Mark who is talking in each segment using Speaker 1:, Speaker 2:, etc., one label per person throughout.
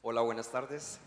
Speaker 1: Hola, buenas tardes.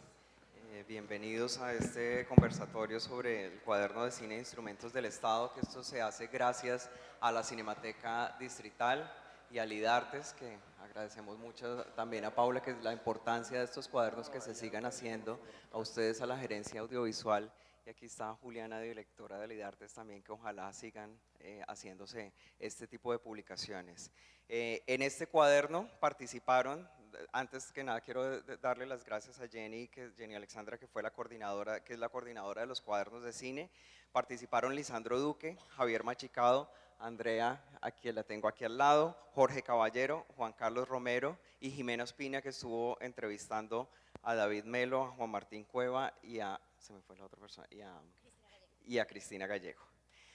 Speaker 1: Bienvenidos a este conversatorio sobre el cuaderno de cine e instrumentos del Estado, que esto se hace gracias a la Cinemateca Distrital y a Lidartes, que agradecemos mucho también a Paula, que es la importancia de estos cuadernos que se sigan haciendo, a ustedes, a la gerencia audiovisual, y aquí está Juliana, directora de Lidartes también, que ojalá sigan haciéndose este tipo de publicaciones. En este cuaderno participaron, antes que nada quiero darle las gracias a Jenny Alexandra, que fue la coordinadora, que es la coordinadora de los cuadernos de cine. Participaron Lisandro Duque, Javier Machicado, Andrea, a quien la tengo aquí al lado, Jorge Caballero, Juan Carlos Romero y Jimena Ospina, que estuvo entrevistando a David Melo, a Juan Martín Cueva y a, se me fue la otra persona, y a Cristina Gallego.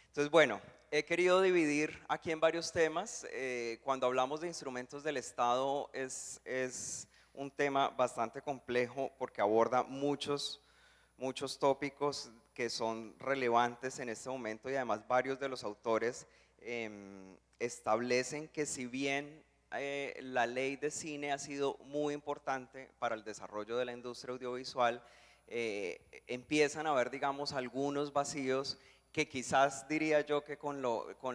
Speaker 1: Entonces, bueno, he querido dividir aquí en varios temas. Cuando hablamos de instrumentos del Estado es un tema bastante complejo porque aborda muchos tópicos que son relevantes en este momento, y además varios de los autores establecen que si bien la ley de cine ha sido muy importante para el desarrollo de la industria audiovisual, empiezan a haber, digamos, algunos vacíos que quizás diría yo que con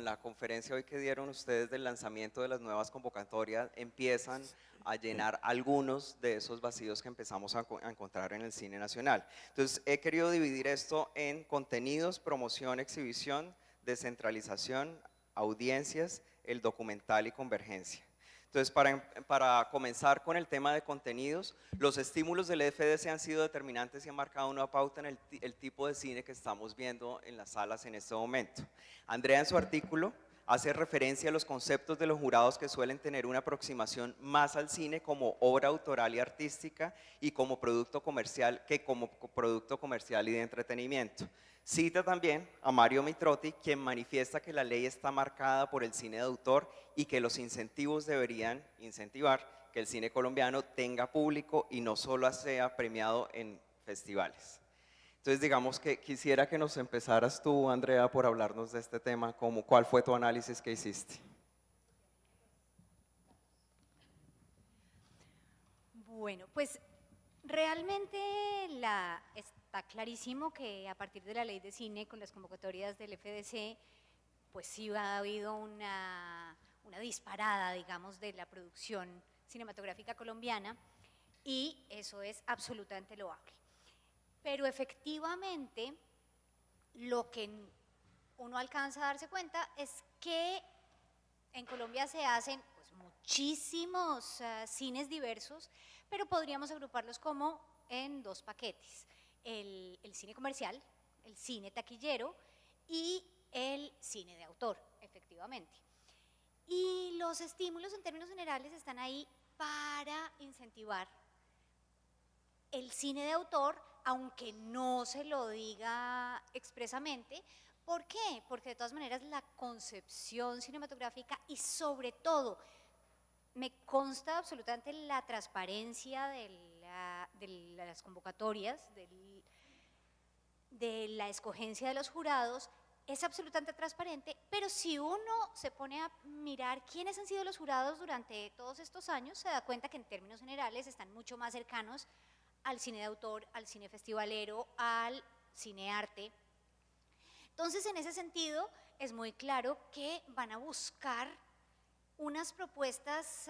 Speaker 1: la conferencia hoy que dieron ustedes del lanzamiento de las nuevas convocatorias empiezan a llenar algunos de esos vacíos que empezamos a encontrar en el cine nacional. Entonces he querido dividir esto en contenidos, promoción, exhibición, descentralización, audiencias, el documental y convergencia. Entonces, para comenzar con el tema de contenidos, los estímulos del FDC han sido determinantes y han marcado una pauta en el tipo de cine que estamos viendo en las salas en este momento. Andrea, en su artículo, hace referencia a los conceptos de los jurados que suelen tener una aproximación más al cine como obra autoral y artística y como producto comercial que como producto comercial y de entretenimiento. Cita también a Mario Mitrotti, quien manifiesta que la ley está marcada por el cine de autor y que los incentivos deberían incentivar que el cine colombiano tenga público y no solo sea premiado en festivales. Entonces, digamos que quisiera que nos empezaras tú, Andrea, por hablarnos de este tema, ¿cuál fue tu análisis que hiciste?
Speaker 2: Bueno, pues realmente está clarísimo que a partir de la ley de cine, con las convocatorias del FDC, pues sí ha habido una disparada, digamos, de la producción cinematográfica colombiana, y eso es absolutamente loable. Pero efectivamente, lo que uno alcanza a darse cuenta es que en Colombia se hacen pues, muchísimos cines diversos, pero podríamos agruparlos como en dos paquetes: el cine comercial, el cine taquillero y el cine de autor, efectivamente. Y los estímulos en términos generales están ahí para incentivar el cine de autor, aunque no se lo diga expresamente. ¿Por qué? Porque de todas maneras la concepción cinematográfica y sobre todo me consta absolutamente la transparencia de las convocatorias, de la escogencia de los jurados, es absolutamente transparente, pero si uno se pone a mirar quiénes han sido los jurados durante todos estos años, se da cuenta que en términos generales están mucho más cercanos al cine de autor, al cine festivalero, al cine arte. Entonces, en ese sentido, es muy claro que van a buscar unas propuestas,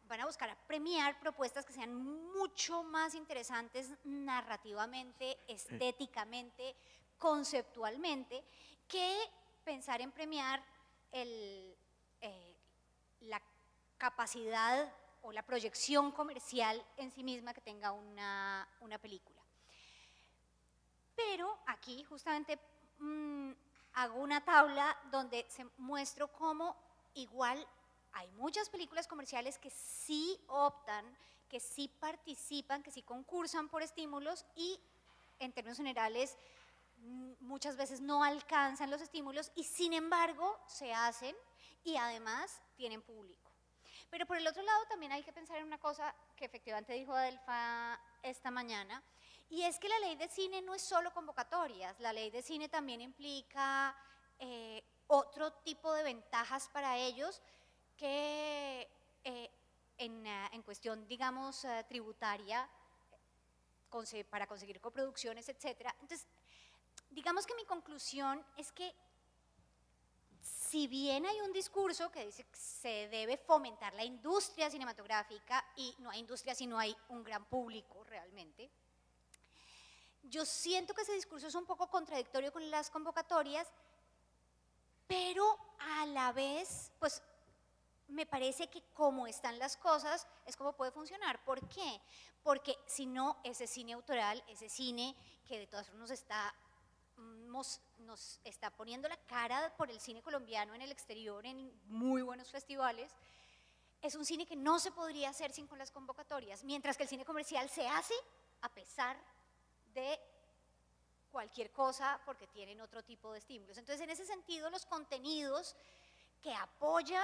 Speaker 2: van a buscar premiar propuestas que sean mucho más interesantes narrativamente, estéticamente, conceptualmente, que pensar en premiar la capacidad o la proyección comercial en sí misma que tenga una película. Pero aquí justamente hago una tabla donde se muestro cómo igual hay muchas películas comerciales que sí optan, que sí participan, que sí concursan por estímulos y en términos generales muchas veces no alcanzan los estímulos y sin embargo se hacen y además tienen público. Pero por el otro lado también hay que pensar en una cosa que efectivamente dijo Adelfa esta mañana, y es que la ley de cine no es solo convocatorias, la ley de cine también implica otro tipo de ventajas para ellos que en cuestión, digamos, tributaria, para conseguir coproducciones, etcétera. Entonces, digamos que mi conclusión es que si bien hay un discurso que dice que se debe fomentar la industria cinematográfica y no hay industria si no hay un gran público realmente, yo siento que ese discurso es un poco contradictorio con las convocatorias, pero a la vez, pues me parece que como están las cosas es como puede funcionar. ¿Por qué? Porque si no, ese cine autoral, ese cine que de todas formas nos está poniendo la cara por el cine colombiano en el exterior, en muy buenos festivales, es un cine que no se podría hacer sin con las convocatorias, mientras que el cine comercial se hace a pesar de cualquier cosa porque tienen otro tipo de estímulos. Entonces, en ese sentido, los contenidos que apoya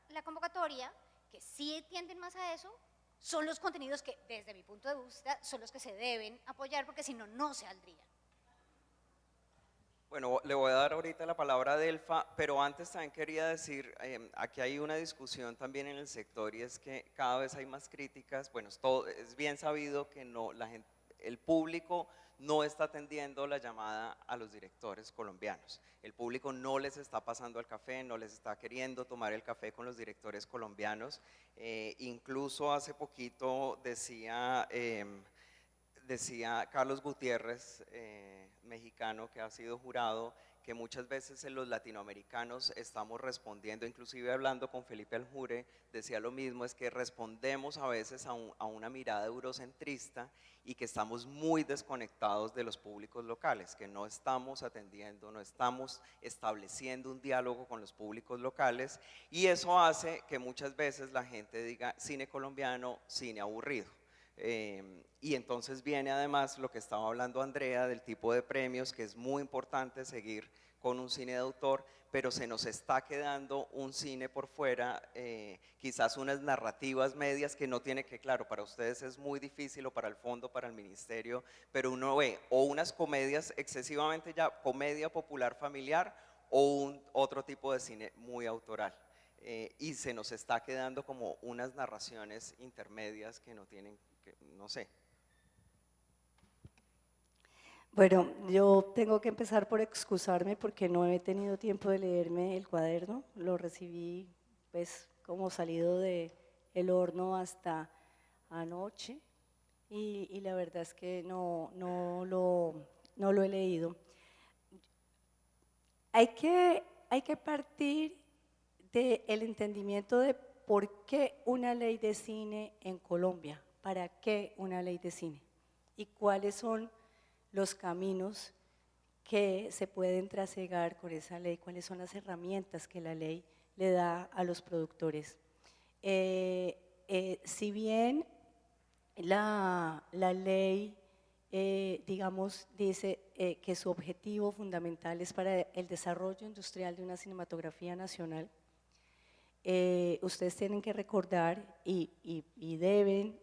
Speaker 2: la convocatoria, que sí tienden más a eso, son los contenidos que, desde mi punto de vista, son los que se deben apoyar, porque si no, no se saldrían.
Speaker 1: Bueno, le voy a dar ahorita la palabra a Delfa, pero antes también quería decir, aquí hay una discusión también en el sector y es que cada vez hay más críticas. Bueno, es bien sabido que no, el público no está atendiendo la llamada a los directores colombianos. El público no les está pasando el café, no les está queriendo tomar el café con los directores colombianos. Incluso hace poquito decía Carlos Gutiérrez, mexicano que ha sido jurado, que muchas veces los latinoamericanos estamos respondiendo, inclusive hablando con Felipe Aljure, decía lo mismo, es que respondemos a veces a una mirada eurocentrista y que estamos muy desconectados de los públicos locales, que no estamos atendiendo, no estamos estableciendo un diálogo con los públicos locales, y eso hace que muchas veces la gente diga cine colombiano, cine aburrido. Y entonces viene además lo que estaba hablando Andrea del tipo de premios, que es muy importante seguir con un cine de autor, pero se nos está quedando un cine por fuera, quizás unas narrativas medias que no tiene que, claro, para ustedes es muy difícil o para el fondo, para el ministerio, pero uno ve o unas comedias excesivamente ya, comedia popular familiar o otro tipo de cine muy autoral. Y se nos está quedando como unas narraciones intermedias que no tienen, no sé.
Speaker 3: Bueno, yo tengo que empezar por excusarme porque no he tenido tiempo de leerme el cuaderno, lo recibí pues como salido del horno hasta anoche y la verdad es que no lo he leído. Hay que partir del entendimiento de por qué una ley de cine en Colombia, para qué una ley de cine y cuáles son los caminos que se pueden trasegar con esa ley, cuáles son las herramientas que la ley le da a los productores. Si bien la ley, digamos, dice que su objetivo fundamental es para el desarrollo industrial de una cinematografía nacional, ustedes tienen que recordar y deben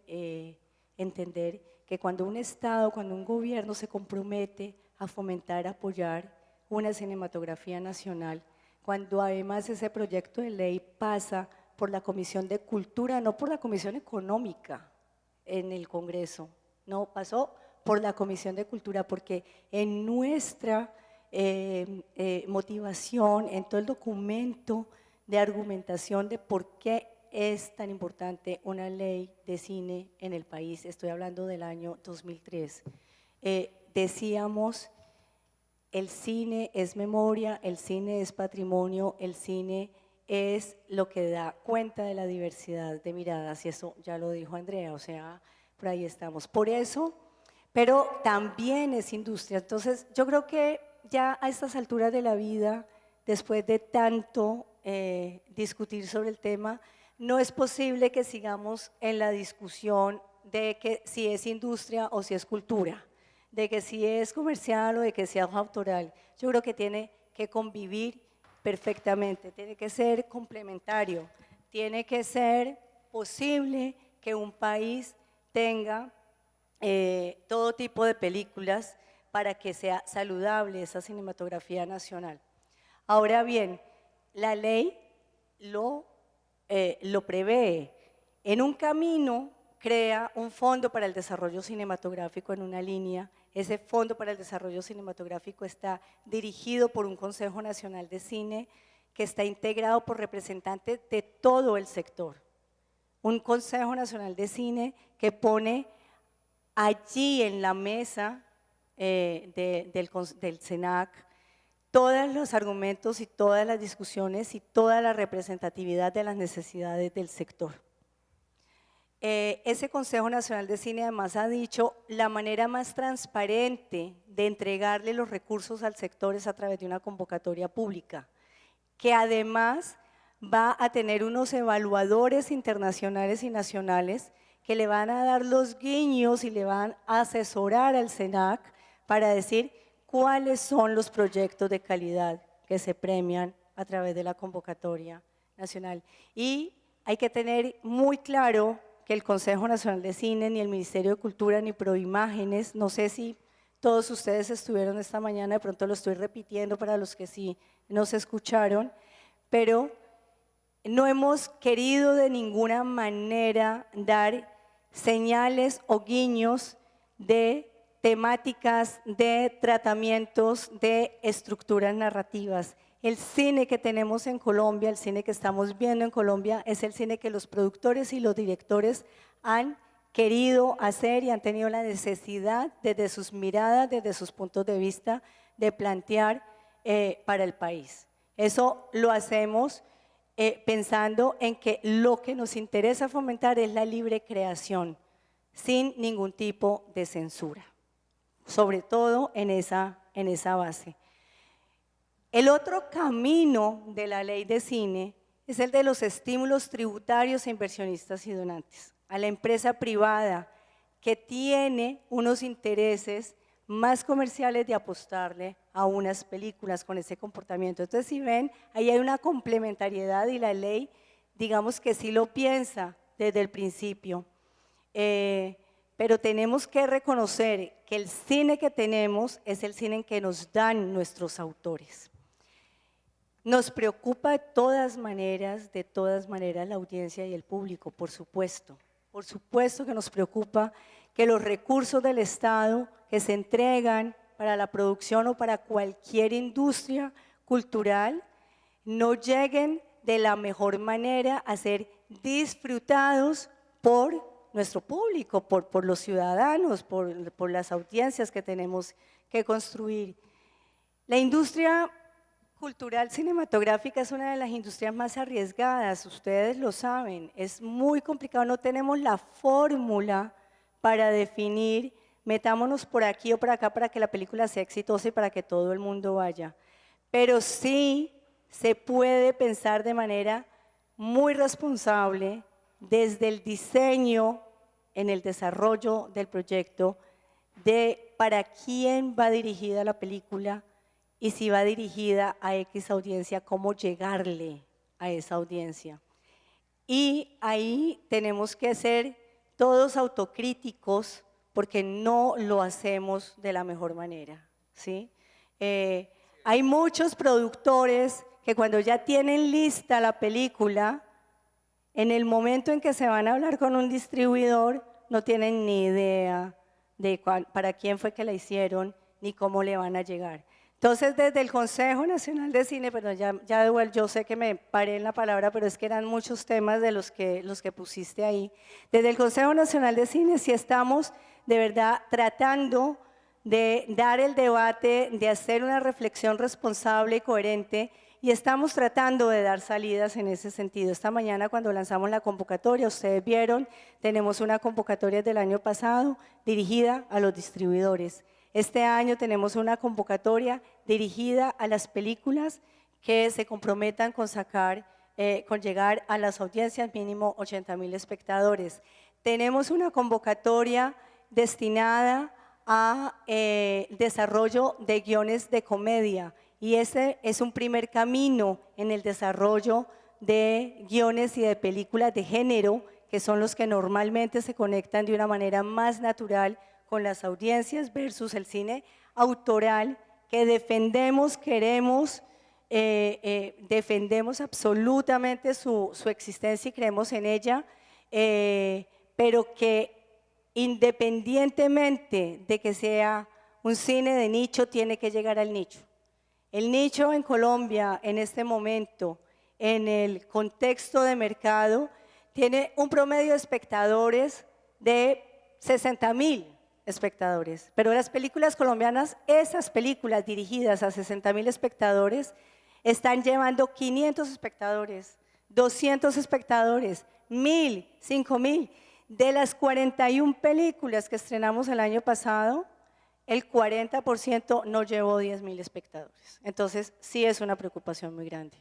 Speaker 3: entender que cuando un Estado, cuando un gobierno se compromete a fomentar, apoyar una cinematografía nacional, cuando además ese proyecto de ley pasa por la Comisión de Cultura, no por la Comisión Económica en el Congreso, no, pasó por la Comisión de Cultura, porque en nuestra motivación, en todo el documento de argumentación de por qué es tan importante una ley de cine en el país, estoy hablando del año 2003, decíamos, el cine es memoria, el cine es patrimonio, el cine es lo que da cuenta de la diversidad de miradas, y eso ya lo dijo Andrea, o sea, por ahí estamos. Por eso, pero también es industria. Entonces, yo creo que ya a estas alturas de la vida, después de tanto discutir sobre el tema, no es posible que sigamos en la discusión de que si es industria o si es cultura, de que si es comercial o de que sea autoral. Yo creo que tiene que convivir perfectamente, tiene que ser complementario, tiene que ser posible que un país tenga todo tipo de películas para que sea saludable esa cinematografía nacional. Ahora bien, la ley lo prevé en un camino crea un fondo para el desarrollo cinematográfico en una línea. Ese fondo para el desarrollo cinematográfico está dirigido por un Consejo Nacional de Cine que está integrado por representantes de todo el sector. Un Consejo Nacional de Cine que pone allí en la mesa del CENAC todos los argumentos y todas las discusiones y toda la representatividad de las necesidades del sector. Ese Consejo Nacional de Cine además ha dicho la manera más transparente de entregarle los recursos al sector es a través de una convocatoria pública, que además va a tener unos evaluadores internacionales y nacionales que le van a dar los guiños y le van a asesorar al CENAC para decir cuáles son los proyectos de calidad que se premian a través de la convocatoria nacional. Y hay que tener muy claro que el Consejo Nacional de Cine, ni el Ministerio de Cultura, ni Proimágenes, no sé si todos ustedes estuvieron esta mañana, de pronto lo estoy repitiendo para los que sí nos escucharon, pero no hemos querido de ninguna manera dar señales o guiños de temáticas, de tratamientos, de estructuras narrativas. El cine que tenemos en Colombia, el cine que estamos viendo en Colombia, es el cine que los productores y los directores han querido hacer y han tenido la necesidad desde sus miradas, desde sus puntos de vista, de plantear para el país. Eso lo hacemos pensando en que lo que nos interesa fomentar es la libre creación, sin ningún tipo de censura, sobre todo en esa base. El otro camino de la ley de cine es el de los estímulos tributarios a inversionistas y donantes, a la empresa privada que tiene unos intereses más comerciales de apostarle a unas películas con ese comportamiento. Entonces, si ven, ahí hay una complementariedad y la ley, digamos que sí lo piensa desde el principio, pero tenemos que reconocer que el cine que tenemos es el cine que nos dan nuestros autores. Nos preocupa de todas maneras la audiencia y el público, por supuesto que nos preocupa que los recursos del Estado que se entregan para la producción o para cualquier industria cultural no lleguen de la mejor manera a ser disfrutados por nuestro público, por los ciudadanos, por las audiencias que tenemos que construir. La industria cultural cinematográfica es una de las industrias más arriesgadas, ustedes lo saben, es muy complicado, no tenemos la fórmula para definir, metámonos por aquí o por acá para que la película sea exitosa y para que todo el mundo vaya, pero sí se puede pensar de manera muy responsable desde el diseño, en el desarrollo del proyecto, de para quién va dirigida la película y si va dirigida a X audiencia, cómo llegarle a esa audiencia. Y ahí tenemos que ser todos autocríticos porque no lo hacemos de la mejor manera, ¿sí? Hay muchos productores que cuando ya tienen lista la película, en el momento en que se van a hablar con un distribuidor, no tienen ni idea de para quién fue que la hicieron ni cómo le van a llegar. Entonces, desde el Consejo Nacional de Cine, perdón, ya igual yo sé que me paré en la palabra, pero es que eran muchos temas de los que pusiste ahí. Desde el Consejo Nacional de Cine sí estamos de verdad tratando de dar el debate, de hacer una reflexión responsable y coherente, y estamos tratando de dar salidas en ese sentido. Esta mañana cuando lanzamos la convocatoria, ustedes vieron, tenemos una convocatoria del año pasado dirigida a los distribuidores. Este año tenemos una convocatoria dirigida a las películas que se comprometan con con llegar a las audiencias mínimo 80,000 espectadores. Tenemos una convocatoria destinada a desarrollo de guiones de comedia y ese es un primer camino en el desarrollo de guiones y de películas de género que son los que normalmente se conectan de una manera más natural con las audiencias versus el cine autoral que defendemos, queremos, defendemos absolutamente su existencia y creemos en ella, pero que independientemente de que sea un cine de nicho, tiene que llegar al nicho. El nicho en Colombia en este momento, en el contexto de mercado, tiene un promedio de espectadores de 60.000 espectadores, pero las películas colombianas, esas películas dirigidas a 60.000 espectadores, están llevando 500 espectadores, 200 espectadores, 1.000, 5.000. De las 41 películas que estrenamos el año pasado, el 40% no llevó 10.000 espectadores. Entonces, sí es una preocupación muy grande.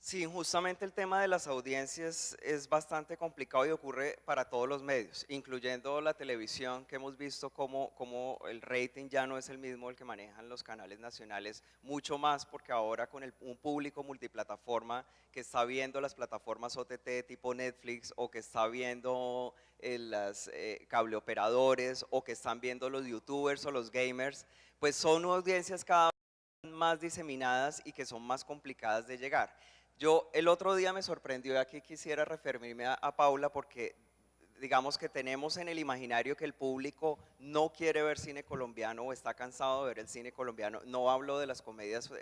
Speaker 1: Sí, justamente el tema de las audiencias es bastante complicado y ocurre para todos los medios, incluyendo la televisión, que hemos visto como el rating ya no es el mismo el que manejan los canales nacionales, mucho más porque ahora con un público multiplataforma que está viendo las plataformas OTT tipo Netflix o que está viendo las cableoperadores o que están viendo los youtubers o los gamers, pues son audiencias cada vez más diseminadas y que son más complicadas de llegar. Yo el otro día me sorprendió, y aquí quisiera referirme a Paula, porque digamos que tenemos en el imaginario que el público no quiere ver cine colombiano o está cansado de ver el cine colombiano, no hablo de las comedias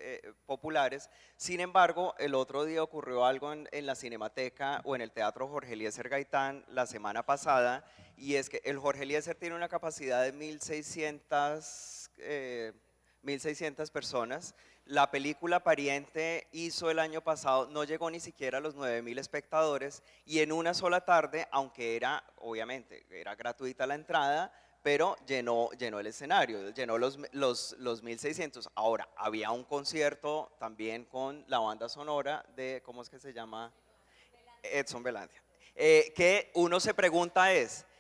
Speaker 1: populares, sin embargo, el otro día ocurrió algo en la Cinemateca o en el Teatro Jorge Eliezer Gaitán la semana pasada, y es que el Jorge Eliezer tiene una capacidad de 1.600 personas. La película Pariente hizo el año pasado, no llegó ni siquiera a los 9.000 espectadores y en una sola tarde, aunque obviamente, era gratuita la entrada, pero llenó el escenario, llenó los 1.600. Ahora, había un concierto también con la banda sonora de, ¿cómo es que se llama? Edson Belandia. Que uno se pregunta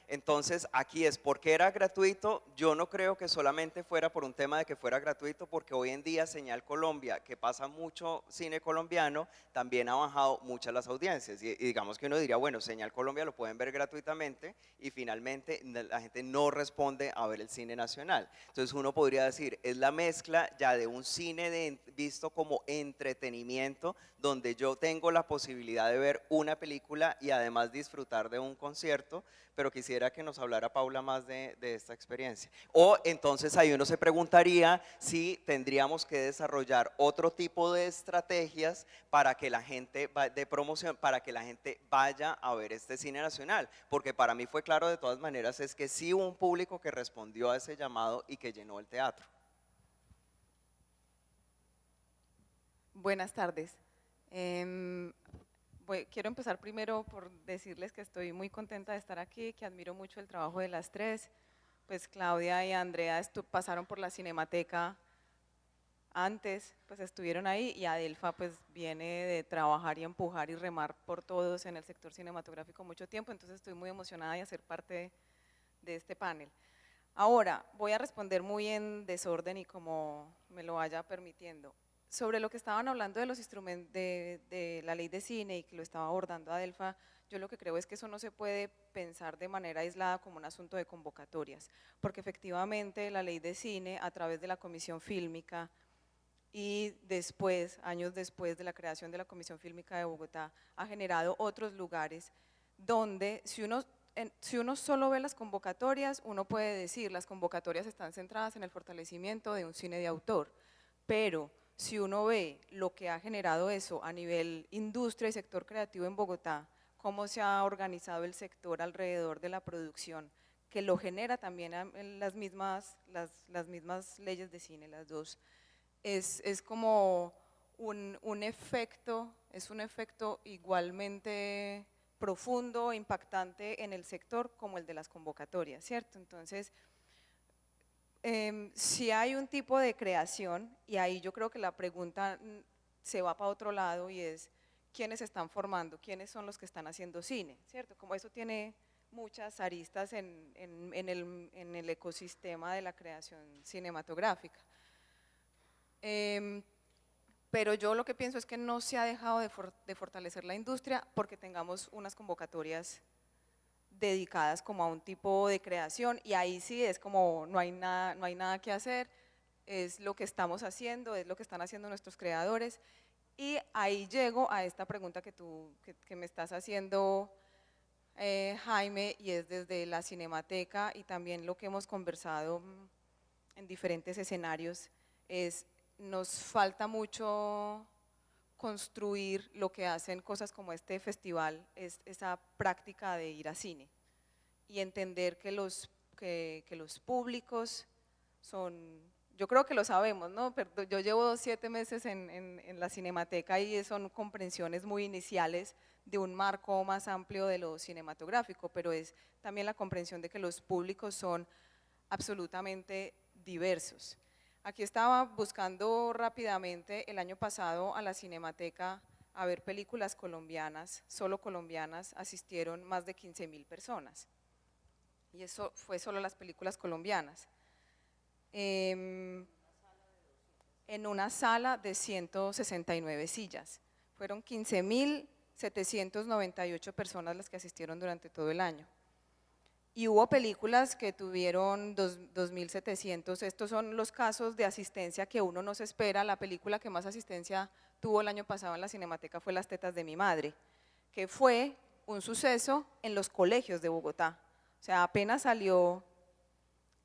Speaker 1: entonces aquí ¿por qué era gratuito? Yo no creo que solamente fuera por un tema de que fuera gratuito, porque hoy en día Señal Colombia, que pasa mucho cine colombiano, también ha bajado muchas las audiencias y digamos que uno diría, bueno, Señal Colombia lo pueden ver gratuitamente y finalmente la gente no responde a ver el cine nacional. Entonces uno podría decir, es la mezcla ya de un cine visto como entretenimiento, donde yo tengo la posibilidad de ver una película y además disfrutar de un concierto, pero quisiera que nos hablara Paula más de esta experiencia. O entonces ahí uno se preguntaría si tendríamos que desarrollar otro tipo de estrategias para que la gente, de promoción, para que la gente vaya a ver este cine nacional, porque para mí fue claro de todas maneras es que sí hubo un público que respondió a ese llamado y que llenó el teatro.
Speaker 4: Buenas tardes. Quiero empezar primero por decirles que estoy muy contenta de estar aquí, que admiro mucho el trabajo de las tres. Pues Claudia y Andrea pasaron por la Cinemateca antes, pues estuvieron ahí, y Adelfa pues viene de trabajar y empujar y remar por todos en el sector cinematográfico mucho tiempo, entonces estoy muy emocionada de ser parte de este panel. Ahora, voy a responder muy en desorden y como me lo vaya permitiendo. Sobre lo que estaban hablando de los instrumentos de la ley de cine y que lo estaba abordando Adelfa, yo lo que creo es que eso no se puede pensar de manera aislada como un asunto de convocatorias, porque efectivamente la ley de cine a través de la Comisión Fílmica y después, años después de la creación de la Comisión Fílmica de Bogotá, ha generado otros lugares donde si uno solo ve las convocatorias, uno puede decir las convocatorias están centradas en el fortalecimiento de un cine de autor, pero si uno ve lo que ha generado eso a nivel industria y sector creativo en Bogotá, cómo se ha organizado el sector alrededor de la producción, que lo genera también en las mismas leyes de cine, las dos, es como un efecto, es un efecto igualmente profundo, impactante en el sector como el de las convocatorias, ¿cierto? Entonces, si hay un tipo de creación, y ahí yo creo que la pregunta se va para otro lado y es, ¿quiénes están formando? ¿Quiénes son los que están haciendo cine? ¿Cierto? Como eso tiene muchas aristas en el ecosistema de la creación cinematográfica. Pero yo lo que pienso es que no se ha dejado de fortalecer la industria porque tengamos unas convocatorias dedicadas como a un tipo de creación, y ahí sí es como no hay nada que hacer, es lo que estamos haciendo, es lo que están haciendo nuestros creadores, y ahí llego a esta pregunta que me estás haciendo Jaime, y es desde la Cinemateca, y también lo que hemos conversado en diferentes escenarios, es nos falta mucho construir lo que hacen cosas como este festival, es esa práctica de ir a cine y entender que los públicos son, yo creo que lo sabemos, ¿no? Pero yo llevo 7 meses en la Cinemateca y son comprensiones muy iniciales de un marco más amplio de lo cinematográfico, pero es también la comprensión de que los públicos son absolutamente diversos. Aquí estaba buscando rápidamente el año pasado a la Cinemateca a ver películas colombianas, solo colombianas, asistieron más de 15.000 personas. Y eso fue solo las películas colombianas. En una sala de 169 sillas. Fueron 15.798 personas las que asistieron durante todo el año. Y hubo películas que tuvieron 2.700, estos son los casos de asistencia que uno no se espera. La película que más asistencia tuvo el año pasado en la Cinemateca fue Las tetas de mi madre, que fue un suceso en los colegios de Bogotá. O sea, apenas salió,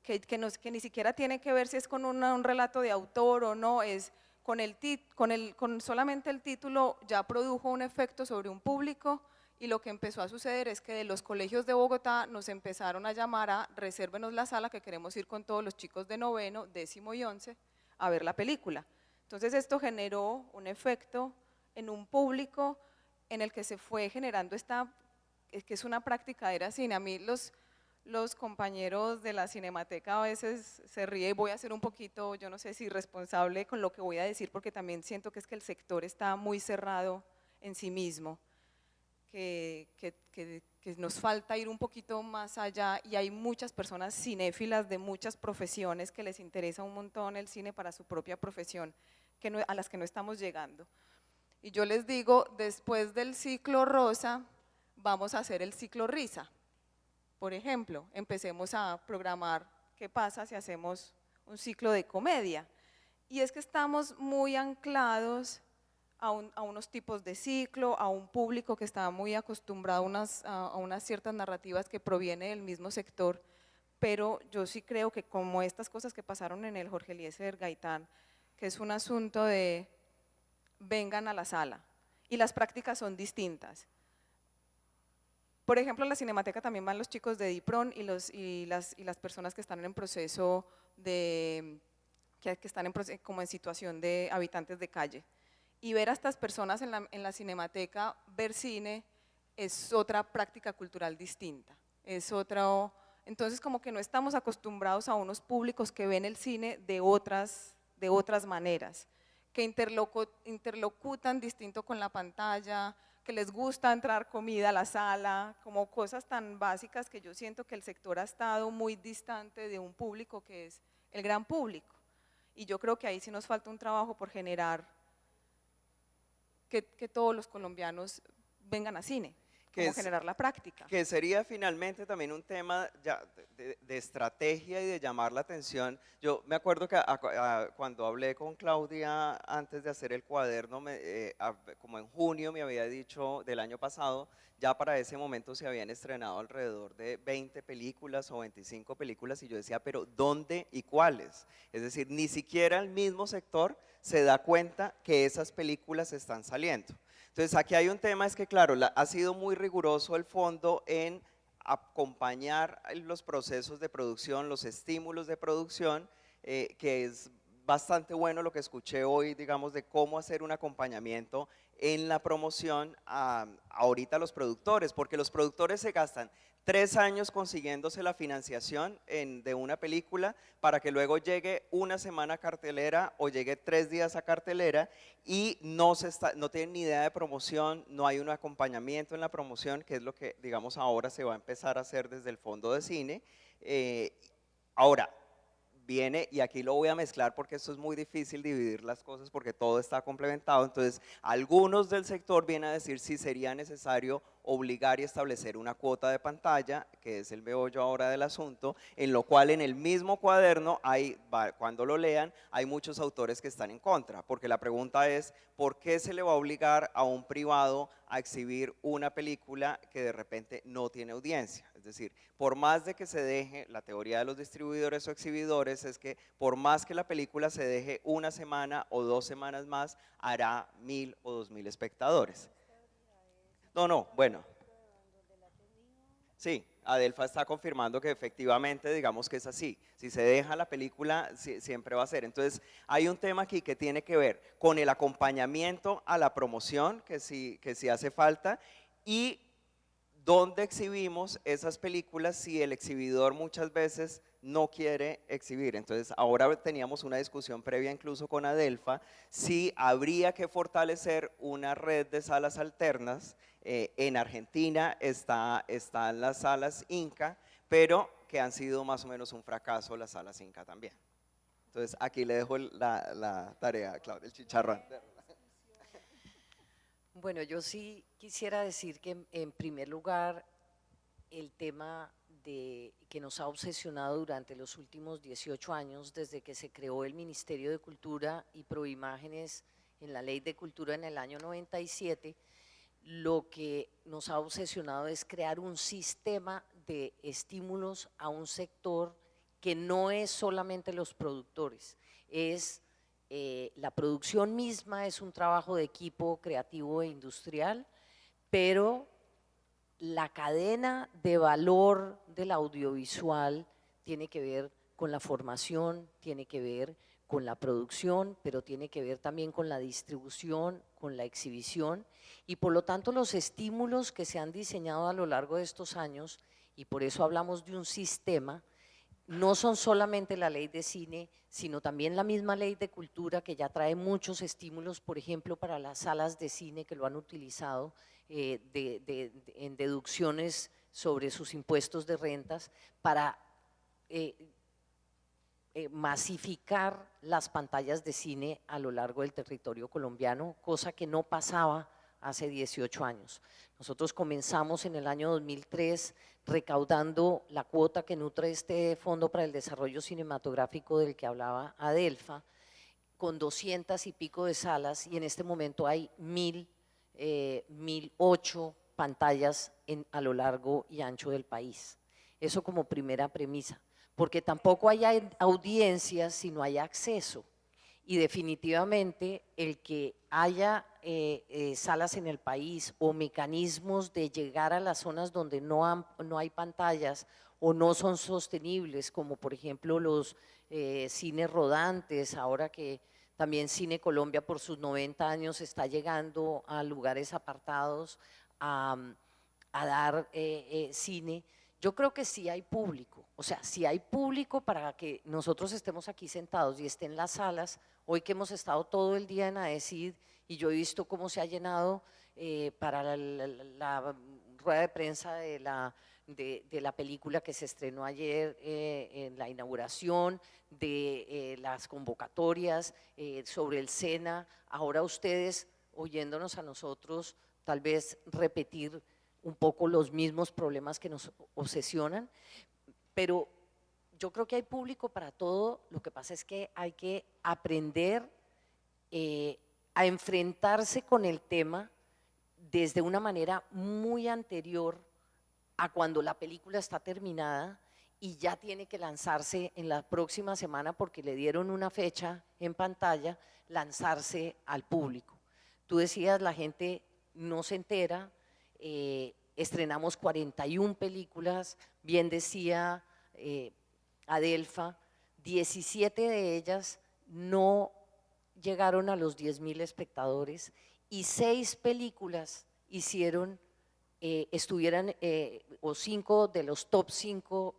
Speaker 4: que ni siquiera tiene que ver si es con un relato de autor o no, es con solamente el título ya produjo un efecto sobre un público. Y lo que empezó a suceder es que de los colegios de Bogotá nos empezaron a llamar a resérvenos la sala que queremos ir con todos los chicos de 9º, 10º y 11 a ver la película. Entonces esto generó un efecto en un público en el que se fue generando que es una práctica de ir a cine. A mí los compañeros de la Cinemateca a veces se ríen y voy a ser un poquito, yo no sé si responsable con lo que voy a decir, porque también siento que es que el sector está muy cerrado en sí mismo. Que nos falta ir un poquito más allá y hay muchas personas cinéfilas de muchas profesiones que les interesa un montón el cine para su propia profesión, a las que no estamos llegando. Y yo les digo, después del ciclo rosa, vamos a hacer el ciclo risa. Por ejemplo, empecemos a programar qué pasa si hacemos un ciclo de comedia. Y es que estamos muy anclados a unos tipos de ciclo, a un público que está muy acostumbrado a unas ciertas narrativas que provienen del mismo sector, pero yo sí creo que como estas cosas que pasaron en el Jorge Eliezer Gaitán, que es un asunto de vengan a la sala, y las prácticas son distintas. Por ejemplo, en la Cinemateca también van los chicos de DIPRON y las personas que están en proceso que están como en situación de habitantes de calle. Y ver a estas personas en la Cinemateca, ver cine, es otra práctica cultural distinta, entonces como que no estamos acostumbrados a unos públicos que ven el cine de otras maneras, que interlocutan distinto con la pantalla, que les gusta entrar comida a la sala, como cosas tan básicas que yo siento que el sector ha estado muy distante de un público que es el gran público. Y yo creo que ahí sí nos falta un trabajo por generar que todos los colombianos vengan a cine, como generar la práctica.
Speaker 1: Que sería finalmente también un tema ya de estrategia y de llamar la atención. Yo me acuerdo que cuando hablé con Claudia antes de hacer el cuaderno, como en junio me había dicho del año pasado, ya para ese momento se habían estrenado alrededor de 20 películas o 25 películas y yo decía, pero ¿dónde y cuáles? Es decir, ni siquiera el mismo sector se da cuenta que esas películas están saliendo. Entonces aquí hay un tema, es que claro, ha sido muy riguroso el fondo en acompañar los procesos de producción, los estímulos de producción, que es bastante bueno lo que escuché hoy, digamos, de cómo hacer un acompañamiento en la promoción ahorita a los productores, porque los productores se gastan 3 años consiguiéndose la financiación de una película para que luego llegue una semana a cartelera o llegue 3 días a cartelera y no tienen ni idea de promoción, no hay un acompañamiento en la promoción, que es lo que digamos ahora se va a empezar a hacer desde el Fondo de Cine. Ahora, viene, y aquí lo voy a mezclar porque esto es muy difícil dividir las cosas porque todo está complementado, entonces algunos del sector vienen a decir si sería necesario obligar y establecer una cuota de pantalla, que es el meollo ahora del asunto, en lo cual en el mismo cuaderno cuando lo lean, hay muchos autores que están en contra, porque la pregunta es, ¿por qué se le va a obligar a un privado a exhibir una película que de repente no tiene audiencia? Es decir, por más de que se deje, la teoría de los distribuidores o exhibidores es que por más que la película se deje una semana o 2 semanas más, hará 1000 o 2000 espectadores. No, bueno. Sí, Adelfa está confirmando que efectivamente, digamos que es así. Si se deja la película, siempre va a ser. Entonces, hay un tema aquí que tiene que ver con el acompañamiento a la promoción, que sí hace falta, y dónde exhibimos esas películas si el exhibidor muchas veces no quiere exhibir. Entonces, ahora teníamos una discusión previa incluso con Adelfa, si habría que fortalecer una red de salas alternas. En Argentina están las salas Inca, pero que han sido más o menos un fracaso las salas Inca también. Entonces, aquí le dejo la tarea, Claudia, el chicharrón.
Speaker 5: Bueno, yo sí quisiera decir que en primer lugar el tema que nos ha obsesionado durante los últimos 18 años, desde que se creó el Ministerio de Cultura y Proimágenes en la Ley de Cultura en el año 97, lo que nos ha obsesionado es crear un sistema de estímulos a un sector que no es solamente los productores, es la producción misma, es un trabajo de equipo creativo e industrial, pero la cadena de valor del audiovisual tiene que ver con la formación, tiene que ver con la producción, pero tiene que ver también con la distribución, con la exhibición, y por lo tanto los estímulos que se han diseñado a lo largo de estos años, y por eso hablamos de un sistema, no son solamente la ley de cine, sino también la misma ley de cultura, que ya trae muchos estímulos, por ejemplo, para las salas de cine que lo han utilizado en deducciones sobre sus impuestos de rentas, para masificar las pantallas de cine a lo largo del territorio colombiano, cosa que no pasaba hace 18 años. Nosotros comenzamos en el año 2003 recaudando la cuota que nutre este Fondo para el Desarrollo Cinematográfico del que hablaba Adelfa, con 200 y pico de salas, y en este momento hay 1008 pantallas a lo largo y ancho del país. Eso como primera premisa, porque tampoco hay audiencias si no hay acceso. Y definitivamente el que haya salas en el país o mecanismos de llegar a las zonas donde no hay pantallas o no son sostenibles, como por ejemplo los cines rodantes, ahora que también Cine Colombia por sus 90 años está llegando a lugares apartados a dar cine. Yo creo que sí hay público, o sea, sí hay público para que nosotros estemos aquí sentados y estén las salas. Hoy que hemos estado todo el día en AECID y yo he visto cómo se ha llenado para la rueda de prensa de la película que se estrenó ayer, en la inauguración, de las convocatorias sobre el SENA. Ahora ustedes, oyéndonos a nosotros, tal vez repetir un poco los mismos problemas que nos obsesionan, pero yo creo que hay público para todo. Lo que pasa es que hay que aprender a enfrentarse con el tema desde una manera muy anterior a cuando la película está terminada y ya tiene que lanzarse en la próxima semana porque le dieron una fecha en pantalla, lanzarse al público. Tú decías, la gente no se entera. Estrenamos 41 películas, bien decía Adelfa, 17 de ellas no llegaron a los 10.000 espectadores y 6 películas o 5 de los top 5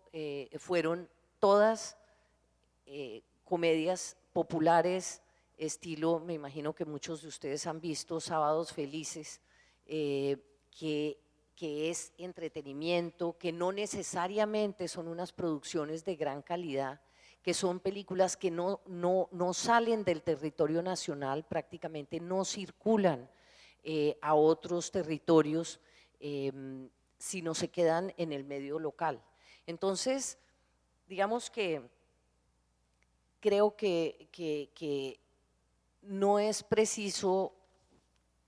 Speaker 5: fueron todas comedias populares, estilo, me imagino que muchos de ustedes han visto, Sábados Felices, que es entretenimiento, que no necesariamente son unas producciones de gran calidad, que son películas que no salen del territorio nacional, prácticamente no circulan a otros territorios, si no se quedan en el medio local. Entonces, digamos que creo que no es preciso,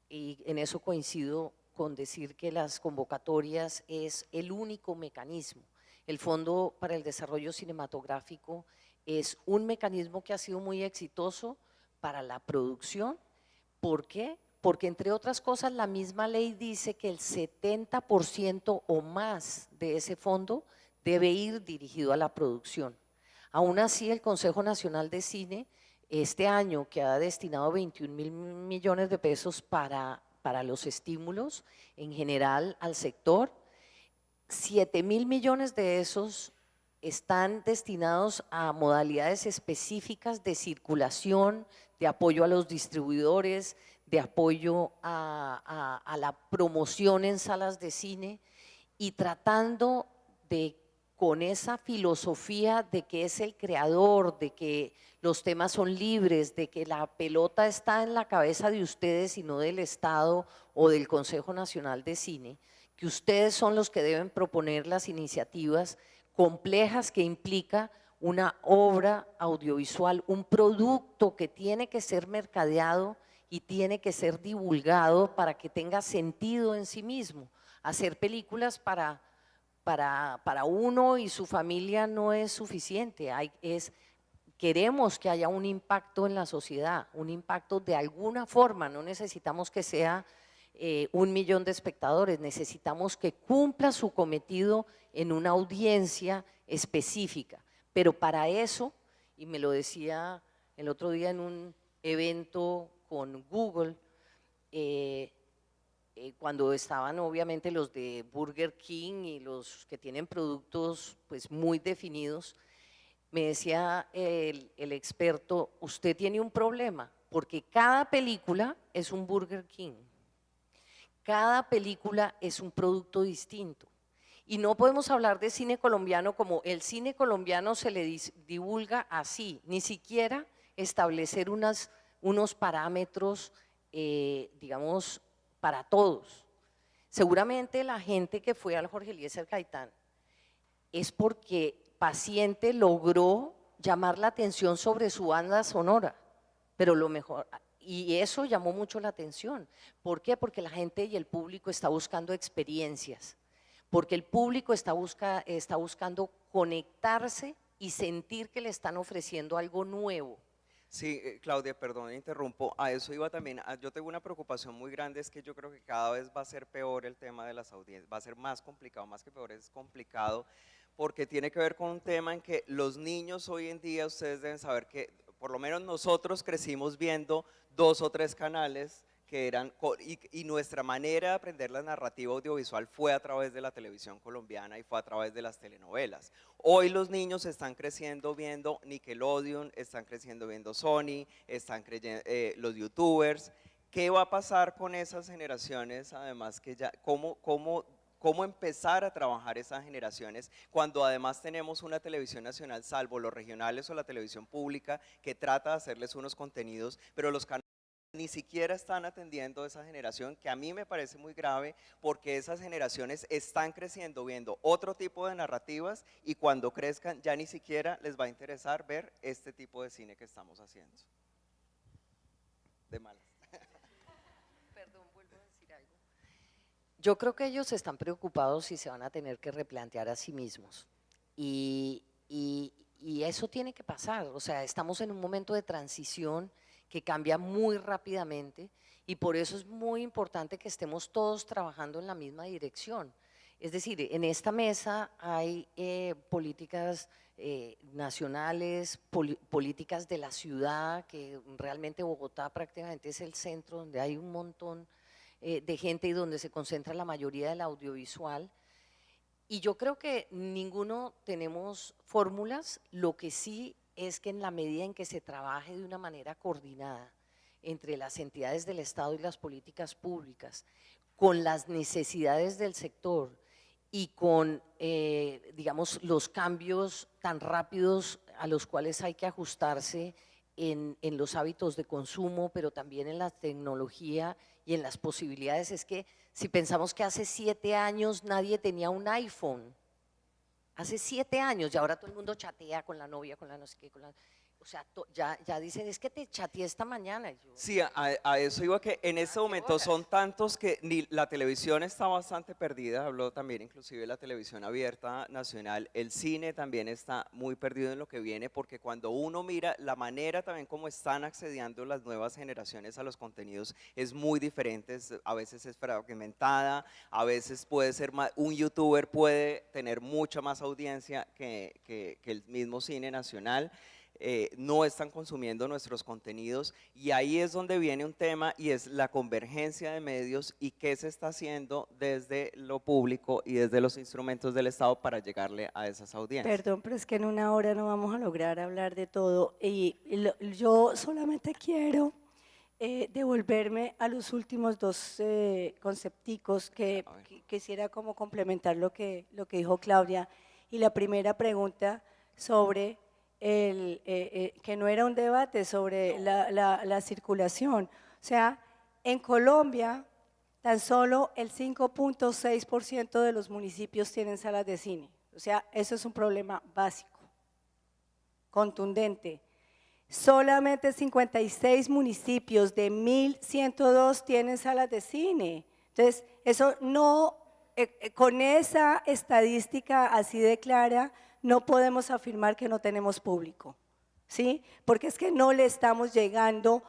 Speaker 5: y en eso coincido con decir que las convocatorias es el único mecanismo. El Fondo para el Desarrollo Cinematográfico es un mecanismo que ha sido muy exitoso para la producción. ¿Por qué? Porque entre otras cosas la misma ley dice que el 70% o más de ese fondo debe ir dirigido a la producción. Aún así, el Consejo Nacional de Cine, este año que ha destinado 21.000 millones de pesos para los estímulos en general al sector, 7.000 millones de esos están destinados a modalidades específicas de circulación, de apoyo a los distribuidores, de apoyo a la promoción en salas de cine y tratando de, con esa filosofía de que es el creador, de que los temas son libres, de que la pelota está en la cabeza de ustedes y no del Estado o del Consejo Nacional de Cine, que ustedes son los que deben proponer las iniciativas complejas que implica una obra audiovisual, un producto que tiene que ser mercadeado y tiene que ser divulgado para que tenga sentido en sí mismo. Hacer películas para uno y su familia no es suficiente, queremos que haya un impacto en la sociedad, un impacto de alguna forma, no necesitamos que sea 1 millón de espectadores, necesitamos que cumpla su cometido en una audiencia específica, pero para eso, y me lo decía el otro día en un evento con Google, cuando estaban obviamente los de Burger King y los que tienen productos pues muy definidos, me decía el experto, usted tiene un problema, porque cada película es un Burger King, cada película es un producto distinto. Y no podemos hablar de cine colombiano como el cine colombiano se le divulga así, ni siquiera establecer unos parámetros, digamos, para todos. Seguramente la gente que fue al Jorge Eliezer Gaitán es porque Paciente logró llamar la atención sobre su banda sonora, pero lo mejor, y eso llamó mucho la atención. ¿Por qué? Porque la gente y el público está buscando experiencias, porque el público está buscando conectarse y sentir que le están ofreciendo algo nuevo.
Speaker 1: Sí, Claudia, perdón, interrumpo, a eso iba también, yo tengo una preocupación muy grande, es que yo creo que cada vez va a ser peor el tema de las audiencias, va a ser más complicado, más que peor, es complicado, porque tiene que ver con un tema en que los niños hoy en día, ustedes deben saber que por lo menos nosotros crecimos viendo 2 o 3 canales que eran, y nuestra manera de aprender la narrativa audiovisual fue a través de la televisión colombiana y fue a través de las telenovelas. Hoy los niños están creciendo viendo Nickelodeon, están creciendo viendo Sony, están creyendo, los youtubers. ¿Qué va a pasar con esas generaciones? Además, que ya, ¿cómo empezar a trabajar esas generaciones cuando además tenemos una televisión nacional, salvo los regionales o la televisión pública, que trata de hacerles unos contenidos, pero los canales ni siquiera están atendiendo a esa generación, que a mí me parece muy grave, porque esas generaciones están creciendo viendo otro tipo de narrativas y cuando crezcan ya ni siquiera les va a interesar ver este tipo de cine que estamos haciendo? De malas.
Speaker 5: Perdón, vuelvo a decir algo. Yo creo que ellos están preocupados y se van a tener que replantear a sí mismos. Y eso tiene que pasar, o sea, estamos en un momento de transición que cambia muy rápidamente y por eso es muy importante que estemos todos trabajando en la misma dirección. Es decir, en esta mesa hay políticas nacionales, políticas de la ciudad, que realmente Bogotá prácticamente es el centro donde hay un montón de gente y donde se concentra la mayoría del audiovisual. Y yo creo que ninguno tenemos fórmulas, lo que sí es que en la medida en que se trabaje de una manera coordinada entre las entidades del Estado y las políticas públicas, con las necesidades del sector y con, digamos, los cambios tan rápidos a los cuales hay que ajustarse en los hábitos de consumo, pero también en la tecnología y en las posibilidades. Es que si pensamos que hace 7 años nadie tenía un iPhone, hace 7 años, y ahora todo el mundo chatea con la novia, con la no sé qué, o sea, ya dicen, es que te chateé esta mañana. Y yo,
Speaker 1: Sí, a eso iba, que en este
Speaker 5: qué
Speaker 1: momento
Speaker 5: horas.
Speaker 1: son tantos que ni la televisión está bastante perdida, habló también inclusive la televisión abierta nacional, el cine también está muy perdido en lo que viene, porque cuando uno mira la manera también como están accediendo las nuevas generaciones a los contenidos es muy diferente, a veces es fragmentada, a veces puede ser un youtuber puede tener mucha más audiencia que el mismo cine nacional. No están consumiendo nuestros contenidos y ahí es donde viene un tema y es la convergencia de medios y qué se está haciendo desde lo público y desde los instrumentos del Estado para llegarle a esas audiencias.
Speaker 3: Perdón, pero es que en una hora no vamos a lograr hablar de todo. Yo solamente quiero devolverme a los últimos dos concepticos que
Speaker 1: A ver.
Speaker 3: quisiera como complementar lo que dijo Claudia. Y la primera pregunta sobre que no era un debate sobre la circulación. O sea, en Colombia tan solo el 5.6% de los municipios tienen salas de cine. O sea, eso es un problema básico, contundente. Solamente 56 municipios de 1.102 tienen salas de cine. Entonces, eso no, con esa estadística así de clara, no podemos afirmar que no tenemos público, ¿sí? Porque es que no le estamos llegando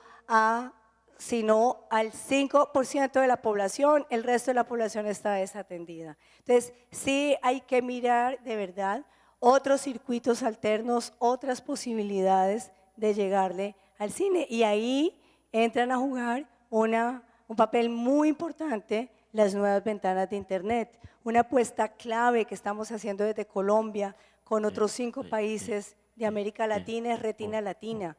Speaker 3: sino al 5% de la población, el resto de la población está desatendida. Entonces, sí hay que mirar de verdad otros circuitos alternos, otras posibilidades de llegarle al cine. Y ahí entran a jugar un papel muy importante las nuevas ventanas de Internet. Una apuesta clave que estamos haciendo desde Colombia con otros 5 países de América Latina es Retina Latina.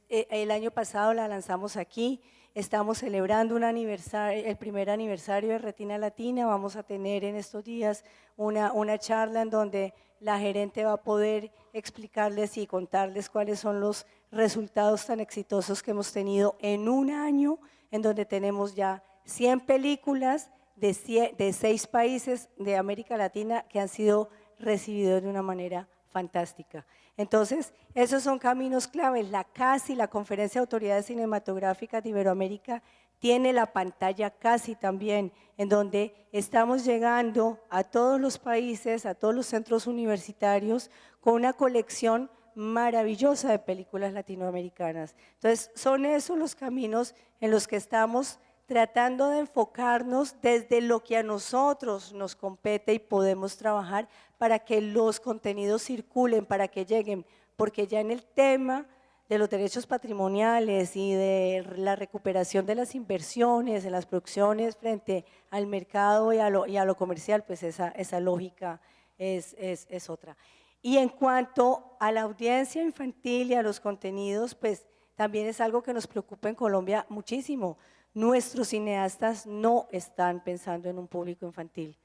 Speaker 3: El año pasado la lanzamos aquí, estamos celebrando el primer aniversario de Retina Latina, vamos a tener en estos días una charla en donde la gerente va a poder explicarles y contarles cuáles son los resultados tan exitosos que hemos tenido en un año, en donde tenemos ya 100 películas de 6 países de América Latina que han sido recibidos de una manera fantástica. Entonces, esos son caminos claves. La CACI, la Conferencia de Autoridades Cinematográficas de Iberoamérica, tiene la pantalla CACI también, en donde estamos llegando a todos los países, a todos los centros universitarios, con una colección maravillosa de películas latinoamericanas. Entonces, son esos los caminos en los que estamos tratando de enfocarnos desde lo que a nosotros nos compete y podemos trabajar para que los contenidos circulen, para que lleguen, porque ya en el tema de los derechos patrimoniales y de la recuperación de las inversiones en las producciones frente al mercado y a lo comercial, pues esa lógica es otra. Y en cuanto a la audiencia infantil y a los contenidos, pues también es algo que nos preocupa en Colombia muchísimo. Nuestros cineastas no están pensando en un público infantil.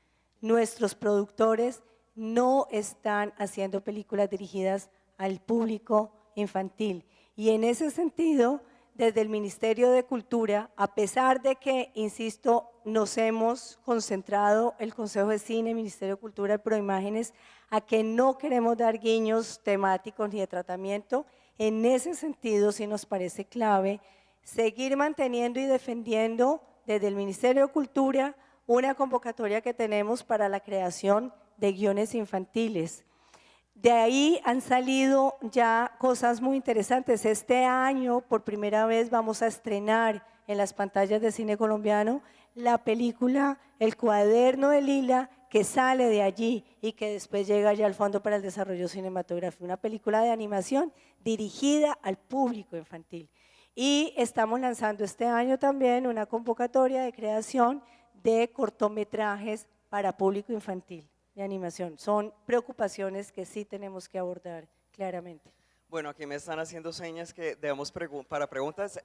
Speaker 3: Nuestros productores no están haciendo películas dirigidas al público infantil. Y en ese sentido, desde el Ministerio de Cultura, a pesar de que, insisto, nos hemos concentrado el Consejo de Cine, Ministerio de Cultura y Proimágenes, a que no queremos dar guiños temáticos ni de tratamiento, en ese sentido sí nos parece clave seguir manteniendo y defendiendo desde el Ministerio de Cultura una convocatoria que tenemos para la creación de guiones infantiles. De ahí han salido ya cosas muy interesantes. Este año, por primera vez, vamos a estrenar en las pantallas de cine colombiano la película El cuaderno de Lila, que sale de allí y que después llega ya al Fondo para el Desarrollo Cinematográfico, una película de animación dirigida al público infantil. Y estamos lanzando este año también una convocatoria de creación de cortometrajes para público infantil de animación. Son preocupaciones que sí tenemos que abordar claramente.
Speaker 1: Bueno, aquí me están haciendo señas que debemos para preguntas.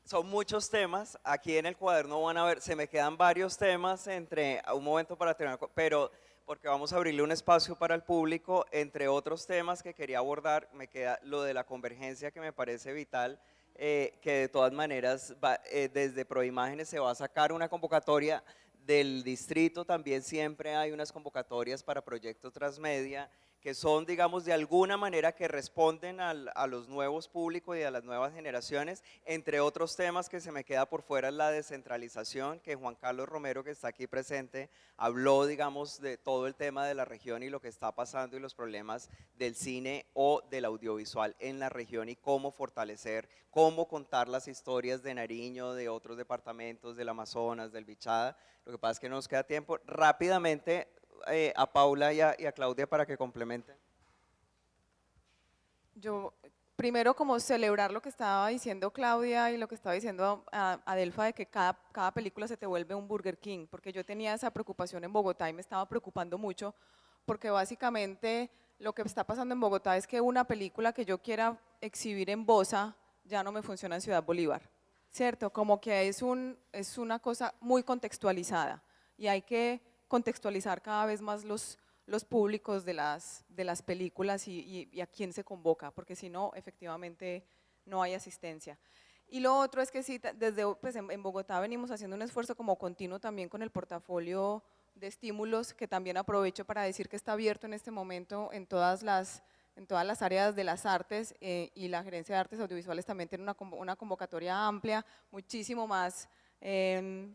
Speaker 1: Son muchos temas, aquí en el cuaderno van a ver, se me quedan varios temas entre un momento para terminar, pero porque vamos a abrirle un espacio para el público, entre otros temas que quería abordar, me queda lo de la convergencia que me parece vital, que de todas maneras desde Proimágenes se va a sacar una convocatoria del distrito, también siempre hay unas convocatorias para proyectos transmedia que son, digamos, de alguna manera que responden a los nuevos públicos y a las nuevas generaciones. Entre otros temas que se me queda por fuera es la descentralización, que Juan Carlos Romero, que está aquí presente, habló, digamos, de todo el tema de la región y lo que está pasando y los problemas del cine o del audiovisual en la región y cómo fortalecer, cómo contar las historias de Nariño, de otros departamentos, del Amazonas, del Bichada. Lo que pasa es que no nos queda tiempo. Rápidamente, a Paula y a Claudia para que complementen.
Speaker 4: Yo, primero, como celebrar lo que estaba diciendo Claudia y lo que estaba diciendo Adelfa, de que cada película se te vuelve un Burger King, porque yo tenía esa preocupación en Bogotá y me estaba preocupando mucho, porque básicamente lo que está pasando en Bogotá es que una película que yo quiera exhibir en Bosa ya no me funciona en Ciudad Bolívar, ¿cierto? Como que es una cosa muy contextualizada y hay que contextualizar cada vez más los públicos de las películas y a quién se convoca, porque si no, efectivamente no hay asistencia. Y lo otro es que sí, desde pues en Bogotá venimos haciendo un esfuerzo como continuo también con el portafolio de estímulos, que también aprovecho para decir que está abierto en este momento en todas las áreas de las artes, y la Gerencia de Artes Audiovisuales también tiene una convocatoria amplia, muchísimo más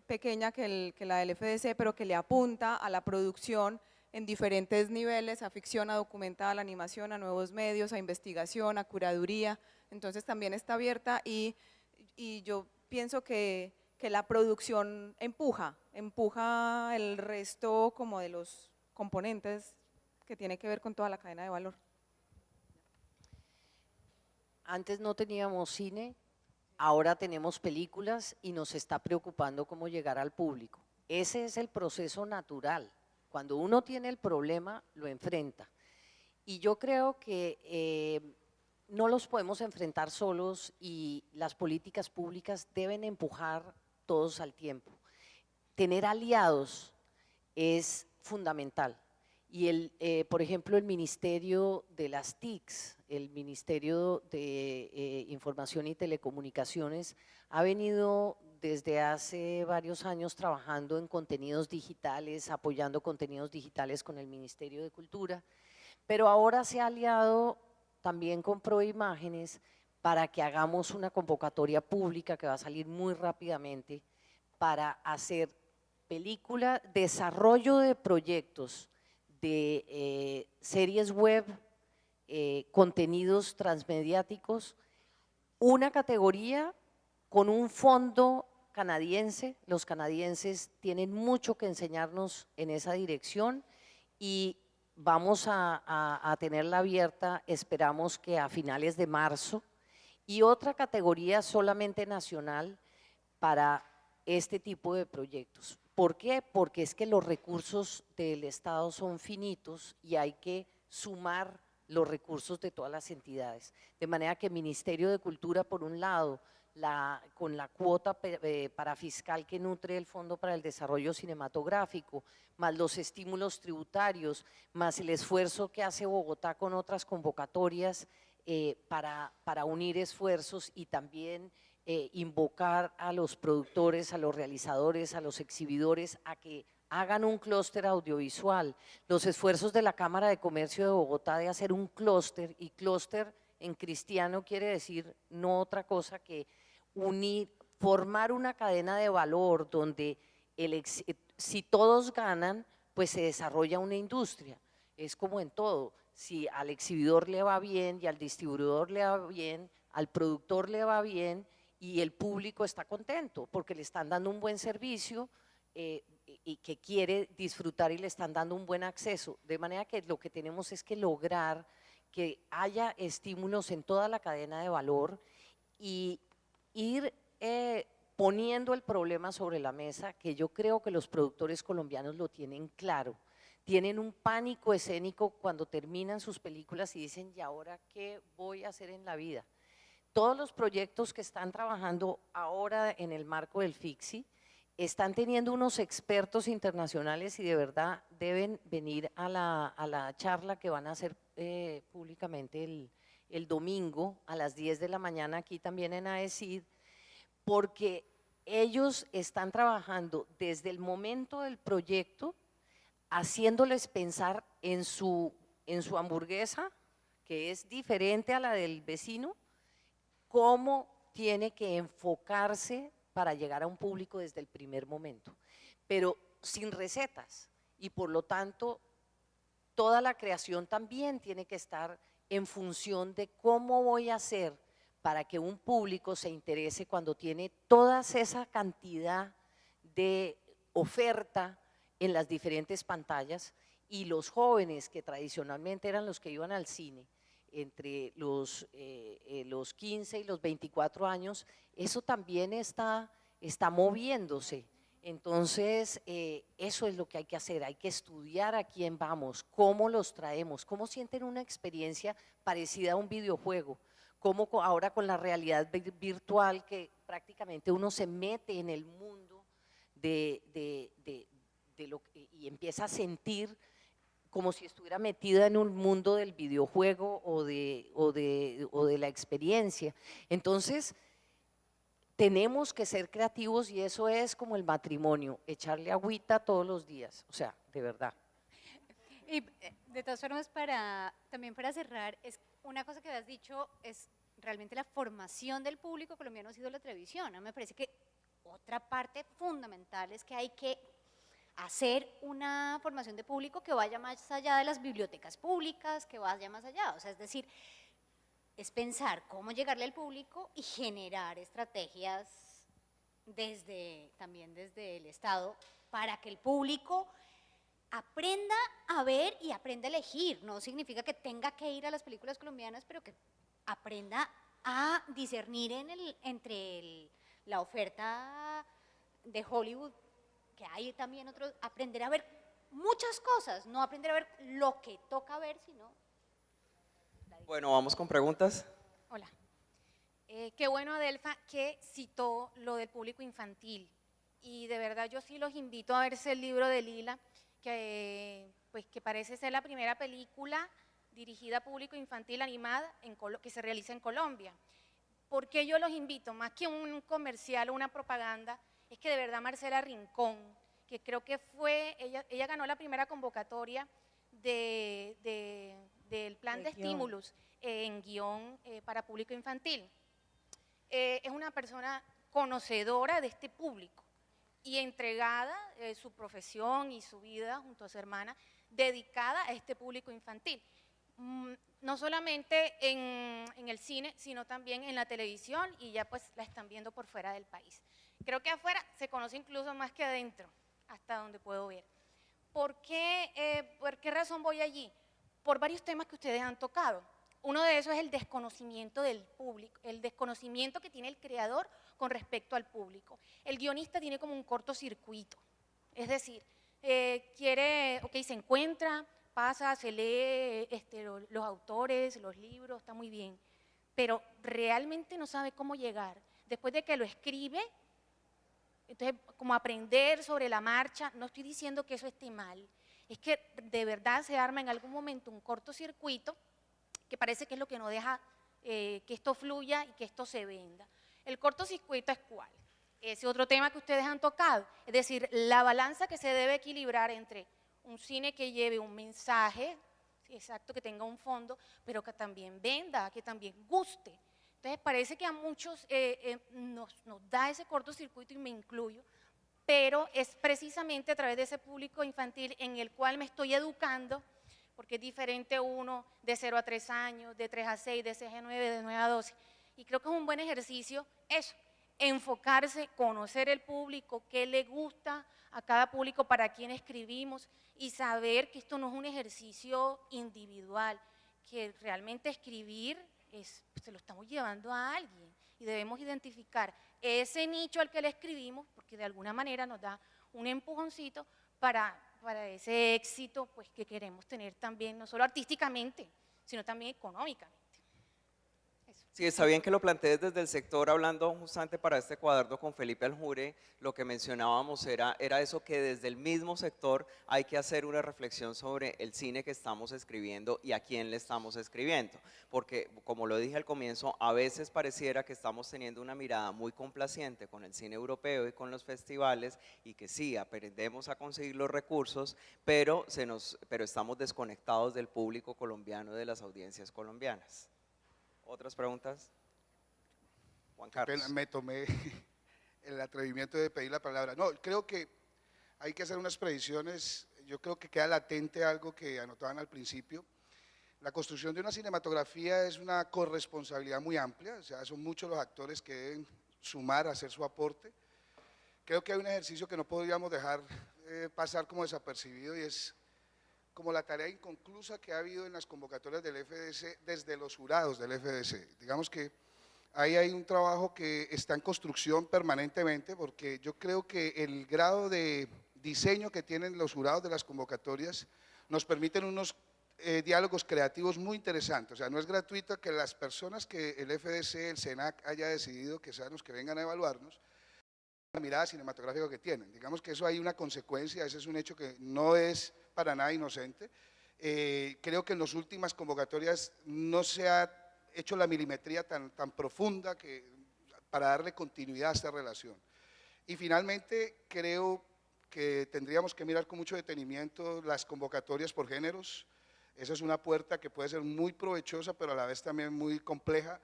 Speaker 4: pequeña que la del FDC, pero que le apunta a la producción en diferentes niveles, a ficción, a documental, a animación, a nuevos medios, a investigación, a curaduría. Entonces también está abierta y yo pienso que la producción empuja el resto como de los componentes que tiene que ver con toda la cadena de valor.
Speaker 5: Antes no teníamos cine, ahora tenemos películas y nos está preocupando cómo llegar al público. Ese es el proceso natural. Cuando uno tiene el problema, lo enfrenta. Y yo creo que no los podemos enfrentar solos y las políticas públicas deben empujar todos al tiempo. Tener aliados es fundamental. Y por ejemplo, el Ministerio de las TICs, el Ministerio de Información y Telecomunicaciones, ha venido desde hace varios años trabajando en contenidos digitales, apoyando contenidos digitales con el Ministerio de Cultura, pero ahora se ha aliado también con Proimágenes para que hagamos una convocatoria pública que va a salir muy rápidamente para hacer película, desarrollo de proyectos de series web, contenidos transmediáticos, una categoría con un fondo canadiense. Los canadienses tienen mucho que enseñarnos en esa dirección y vamos a tenerla abierta, esperamos que a finales de marzo, y otra categoría solamente nacional para este tipo de proyectos. ¿Por qué? Porque es que los recursos del Estado son finitos y hay que sumar los recursos de todas las entidades. De manera que el Ministerio de Cultura, por un lado, con la cuota parafiscal que nutre el Fondo para el Desarrollo Cinematográfico, más los estímulos tributarios, más el esfuerzo que hace Bogotá con otras convocatorias para unir esfuerzos y también invocar a los productores, a los realizadores, a los exhibidores a que hagan un clúster audiovisual. Los esfuerzos de la Cámara de Comercio de Bogotá de hacer un clúster, y clúster en cristiano quiere decir no otra cosa que unir, formar una cadena de valor donde si todos ganan, pues se desarrolla una industria. Es como en todo, si al exhibidor le va bien y al distribuidor le va bien, al productor le va bien y el público está contento porque le están dando un buen servicio y que quiere disfrutar y le están dando un buen acceso. De manera que lo que tenemos es que lograr que haya estímulos en toda la cadena de valor y ir poniendo el problema sobre la mesa, que yo creo que los productores colombianos lo tienen claro. Tienen un pánico escénico cuando terminan sus películas y dicen, ¿y ahora qué voy a hacer en la vida? Todos los proyectos que están trabajando ahora en el marco del FICSI están teniendo unos expertos internacionales y de verdad deben venir a la charla que van a hacer públicamente el domingo a las 10 de la mañana aquí también en AECID, porque ellos están trabajando desde el momento del proyecto, haciéndoles pensar en su hamburguesa, que es diferente a la del vecino, cómo tiene que enfocarse para llegar a un público desde el primer momento, pero sin recetas, y por lo tanto toda la creación también tiene que estar en función de cómo voy a hacer para que un público se interese cuando tiene toda esa cantidad de oferta en las diferentes pantallas, y los jóvenes que tradicionalmente eran los que iban al cine entre los 15 y los 24 años, eso también está moviéndose. Entonces, eso es lo que hay que hacer, hay que estudiar a quién vamos, cómo los traemos, cómo sienten una experiencia parecida a un videojuego, cómo ahora con la realidad virtual, que prácticamente uno se mete en el mundo y empieza a sentir como si estuviera metida en un mundo del videojuego o de la experiencia. Entonces, tenemos que ser creativos, y eso es como el matrimonio, echarle agüita todos los días, o sea, de verdad.
Speaker 2: Y de todas formas, también para cerrar, es una cosa que has dicho, es realmente la formación del público colombiano ha sido la televisión. ¿No? Me parece que otra parte fundamental es que hay que hacer una formación de público que vaya más allá de las bibliotecas públicas, que vaya más allá, o sea, es decir, es pensar cómo llegarle al público y generar estrategias también desde el Estado para que el público aprenda a ver y aprenda a elegir. No significa que tenga que ir a las películas colombianas, pero que aprenda a discernir entre la oferta de Hollywood, que hay también otros, aprender a ver muchas cosas, no aprender a ver lo que toca ver, sino…
Speaker 1: Bueno, vamos con preguntas.
Speaker 6: Hola. Qué bueno, Adelfa, que citó lo del público infantil. Y de verdad yo sí los invito a verse el libro de Lila, que parece ser la primera película dirigida a público infantil animada que se realiza en Colombia. ¿Por qué yo los invito? Más que un comercial o una propaganda, es que de verdad Marcela Rincón, que creo que ella ganó la primera convocatoria del plan de estímulos en guión para público infantil. Es una persona conocedora de este público y entregada su profesión y su vida junto a su hermana, dedicada a este público infantil. No solamente en el cine, sino también en la televisión, y ya pues la están viendo por fuera del país. Creo que afuera se conoce incluso más que adentro, hasta donde puedo ver. ¿Por qué razón voy allí? Por varios temas que ustedes han tocado. Uno de esos es el desconocimiento del público, el desconocimiento que tiene el creador con respecto al público. El guionista tiene como un cortocircuito, es decir, se encuentra, pasa, se lee los autores, los libros, está muy bien, pero realmente no sabe cómo llegar. Después de que lo escribe, entonces como aprender sobre la marcha, no estoy diciendo que eso esté mal, es que de verdad se arma en algún momento un cortocircuito que parece que es lo que no deja que esto fluya y que esto se venda. El cortocircuito es ¿cuál? Ese otro tema que ustedes han tocado, es decir, la balanza que se debe equilibrar entre un cine que lleve un mensaje, exacto, que tenga un fondo, pero que también venda, que también guste. Entonces parece que a muchos nos da ese cortocircuito, y me incluyo, pero es precisamente a través de ese público infantil en el cual me estoy educando, porque es diferente uno de 0 a 3 años, de 3 a 6, de 6 a 9, de 9 a 12. Y creo que es un buen ejercicio eso, enfocarse, conocer el público, qué le gusta a cada público, para quién escribimos, y saber que esto no es un ejercicio individual, que realmente escribir se lo estamos llevando a alguien y debemos identificar ese nicho al que le escribimos, porque de alguna manera nos da un empujoncito para ese éxito pues, que queremos tener también, no solo artísticamente, sino también económicamente. Eso.
Speaker 1: Sí, está bien que lo plantees desde el sector, hablando justamente para este cuaderno con Felipe Aljure, lo que mencionábamos era eso, que desde el mismo sector hay que hacer una reflexión sobre el cine que estamos escribiendo y a quién le estamos escribiendo, porque como lo dije al comienzo, a veces pareciera que estamos teniendo una mirada muy complaciente con el cine europeo y con los festivales, y que sí, aprendemos a conseguir los recursos, pero estamos desconectados del público colombiano, de las audiencias colombianas. ¿Otras preguntas? Juan
Speaker 7: Qué pena,
Speaker 1: Carlos.
Speaker 7: me tomé el atrevimiento de pedir la palabra. No, creo que hay que hacer unas predicciones. Yo creo que queda latente algo que anotaban al principio. La construcción de una cinematografía es una corresponsabilidad muy amplia, o sea, son muchos los actores que deben sumar, hacer su aporte. Creo que hay un ejercicio que no podríamos dejar pasar como desapercibido, y es como la tarea inconclusa que ha habido en las convocatorias del FDC desde los jurados del FDC. Digamos que ahí hay un trabajo que está en construcción permanentemente, porque yo creo que el grado de diseño que tienen los jurados de las convocatorias nos permiten unos diálogos creativos muy interesantes. O sea, no es gratuito que las personas que el FDC, el SENAC haya decidido que sean los que vengan a evaluarnos, la mirada cinematográfica que tienen. Digamos que eso hay una consecuencia, ese es un hecho que no es para nada inocente. Creo que en las últimas convocatorias no se ha hecho la milimetría tan profunda para darle continuidad a esta relación. Y finalmente creo que tendríamos que mirar con mucho detenimiento las convocatorias por géneros. Esa es una puerta que puede ser muy provechosa, pero a la vez también muy compleja,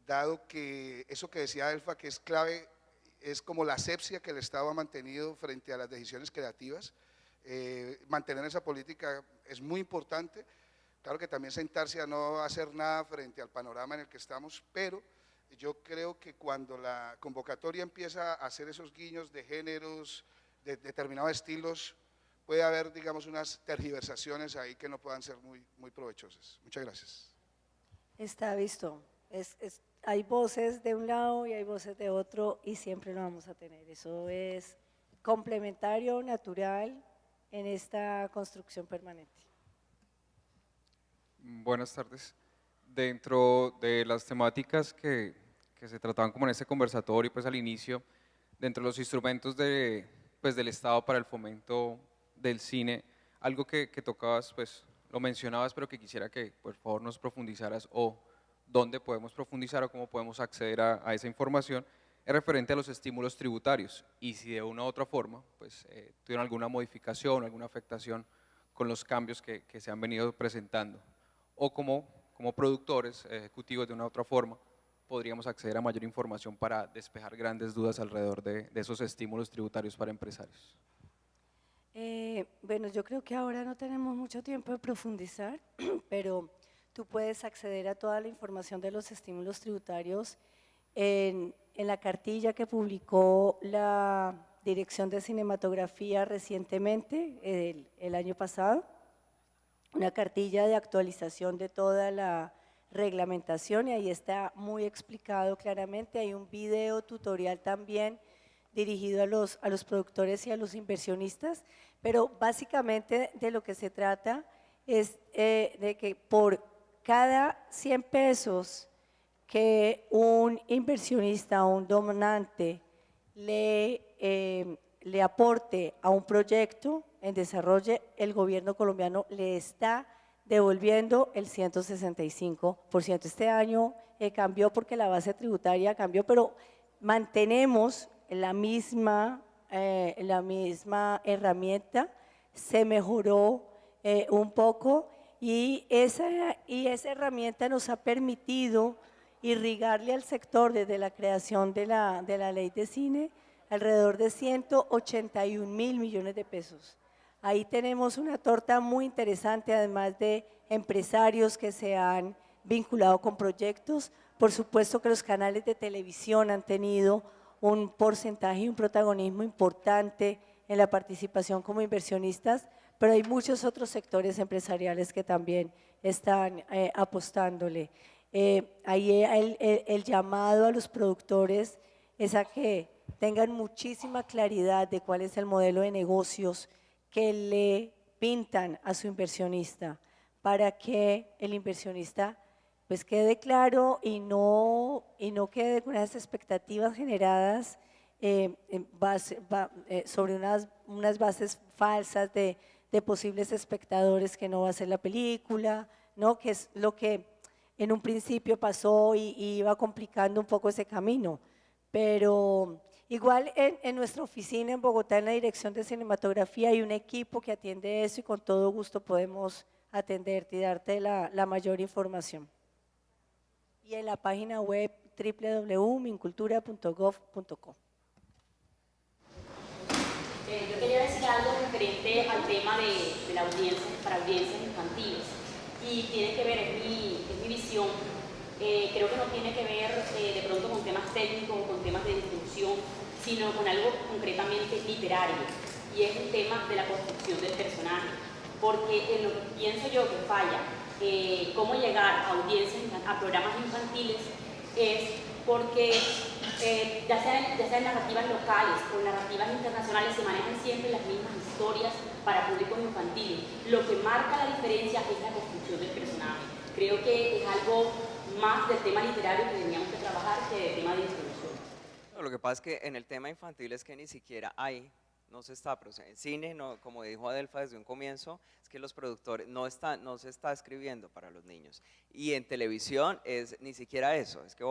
Speaker 7: dado que eso que decía Elfa, que es clave, es como la asepsia que el Estado ha mantenido frente a las decisiones creativas. Mantener esa política es muy importante. Claro que también sentarse a no hacer nada frente al panorama en el que estamos, pero yo creo que cuando la convocatoria empieza a hacer esos guiños de géneros, de determinados estilos, puede haber, digamos, unas tergiversaciones ahí que no puedan ser muy provechosas. Muchas gracias.
Speaker 3: Está visto. Hay voces de un lado y hay voces de otro, y siempre lo vamos a tener. Eso es complementario, natural en esta construcción permanente.
Speaker 8: Buenas tardes. Dentro de las temáticas que se trataban como en este conversatorio, pues al inicio, dentro de los instrumentos del Estado para el fomento del cine, algo que tocabas, pues lo mencionabas, pero que quisiera que por favor nos profundizaras, o dónde podemos profundizar o cómo podemos acceder a esa información, es referente a los estímulos tributarios, y si de una u otra forma pues, tuvieron alguna modificación, alguna afectación con los cambios que se han venido presentando, o como productores ejecutivos de una u otra forma podríamos acceder a mayor información para despejar grandes dudas alrededor de esos estímulos tributarios para empresarios.
Speaker 3: Bueno, yo creo que ahora no tenemos mucho tiempo de profundizar, pero tú puedes acceder a toda la información de los estímulos tributarios en la cartilla que publicó la Dirección de Cinematografía recientemente, el año pasado, una cartilla de actualización de toda la reglamentación, y ahí está muy explicado claramente. Hay un video tutorial también dirigido a los productores y a los inversionistas, pero básicamente de lo que se trata es de que por cada 100 pesos que un inversionista o un donante le aporte a un proyecto en desarrollo, el gobierno colombiano le está devolviendo el 165%. Este año cambió porque la base tributaria cambió, pero mantenemos la misma herramienta, se mejoró un poco, y esa herramienta nos ha permitido irrigarle al sector desde la creación de la ley de cine alrededor de 181.000 millones de pesos. Ahí tenemos una torta muy interesante, además de empresarios que se han vinculado con proyectos. Por supuesto que los canales de televisión han tenido un porcentaje y un protagonismo importante en la participación como inversionistas, pero hay muchos otros sectores empresariales que también están apostándole. Ahí el llamado a los productores es a que tengan muchísima claridad de cuál es el modelo de negocios que le pintan a su inversionista, para que el inversionista pues quede claro y no quede con unas expectativas generadas sobre unas bases falsas de posibles espectadores que no va a ser la película, ¿no? Que es lo que en un principio pasó y iba complicando un poco ese camino. Pero igual en nuestra oficina en Bogotá, en la Dirección de Cinematografía, hay un equipo que atiende eso y con todo gusto podemos atenderte y darte la mayor información. Y en la página web www.mincultura.gov.co.
Speaker 9: Yo quería decir algo referente al tema de la audiencia, para audiencias infantiles, y tiene que ver, es mi visión, creo que no tiene que ver de pronto con temas técnicos o con temas de distribución, sino con algo concretamente literario, y es el tema de la construcción del personaje, porque en lo que pienso yo que falla, cómo llegar a audiencias, a programas infantiles, es porque ya sean narrativas locales o narrativas internacionales, se manejan siempre las mismas historias para públicos infantiles. Lo que marca la diferencia es la construcción del personaje. Creo que es algo más del tema literario que teníamos que trabajar que del tema de distribución.
Speaker 1: No, lo que pasa es que en el tema infantil es que ni siquiera hay, no se está, pero en cine, no, como dijo Adelfa desde un comienzo, es que los productores no se está escribiendo para los niños. Y en televisión es ni siquiera eso, es que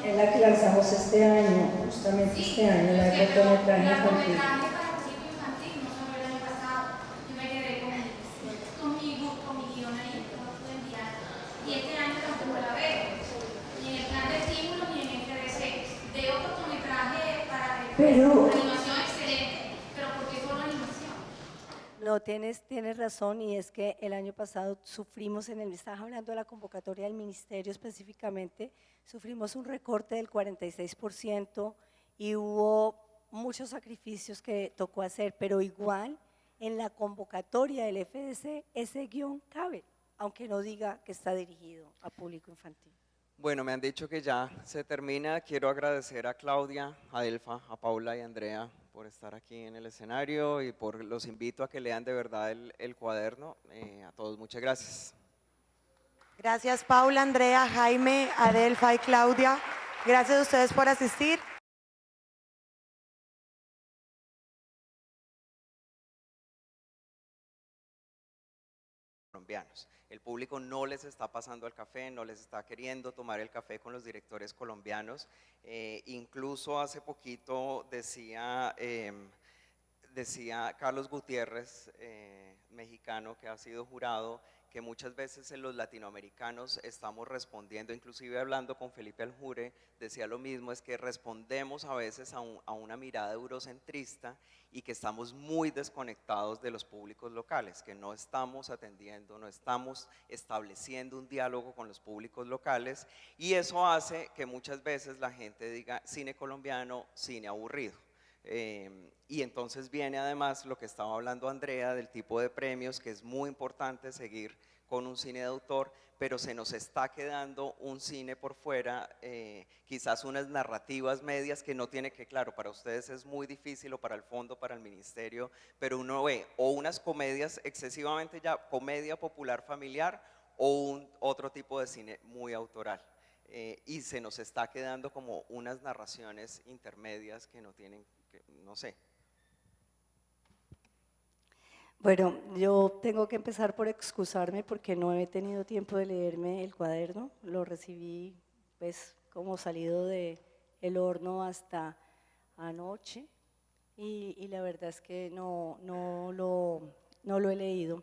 Speaker 3: Es la que lanzamos este año, justamente este año, la de cortometraje infantil.
Speaker 10: Y este año tampoco la veo, ni en el plan de estímulo ni en el FDC. Veo cortometraje para animación excelente, pero ¿por qué solo animación?
Speaker 3: No, tienes razón, y es que el año pasado sufrimos, estabas hablando de la convocatoria del ministerio específicamente, sufrimos un recorte del 46% y hubo muchos sacrificios que tocó hacer, pero igual en la convocatoria del FDC ese guión cabe, aunque no diga que está dirigido a público infantil.
Speaker 1: bueno, me han dicho que ya se termina. Quiero agradecer a Claudia, a Adelfa, a Paula y a Andrea por estar aquí en el escenario y los invito a que lean de verdad el cuaderno. A todos, muchas gracias.
Speaker 11: Gracias Paula, Andrea, Jaime, Adelfa y Claudia. Gracias a ustedes por asistir.
Speaker 1: Colombianos. El público no les está pasando el café, no les está queriendo tomar el café con los directores colombianos. Incluso hace poquito decía Carlos Gutiérrez, mexicano que ha sido jurado, que muchas veces en los latinoamericanos estamos respondiendo, inclusive hablando con Felipe Aljure, decía lo mismo, es que respondemos a veces a una mirada eurocentrista y que estamos muy desconectados de los públicos locales, que no estamos atendiendo, no estamos estableciendo un diálogo con los públicos locales, y eso hace que muchas veces la gente diga cine colombiano, cine aburrido. Y entonces viene además lo que estaba hablando Andrea del tipo de premios, que es muy importante seguir con un cine de autor, pero se nos está quedando un cine por fuera, quizás unas narrativas medias que no tiene que, claro, para ustedes es muy difícil o para el fondo, para el ministerio, pero uno ve o unas comedias excesivamente ya, comedia popular familiar o otro tipo de cine muy autoral. Y se nos está quedando como unas narraciones intermedias que no tienen, no sé.
Speaker 3: Bueno, yo tengo que empezar por excusarme porque no he tenido tiempo de leerme el cuaderno, lo recibí pues como salido del horno hasta anoche y la verdad es que no lo he leído.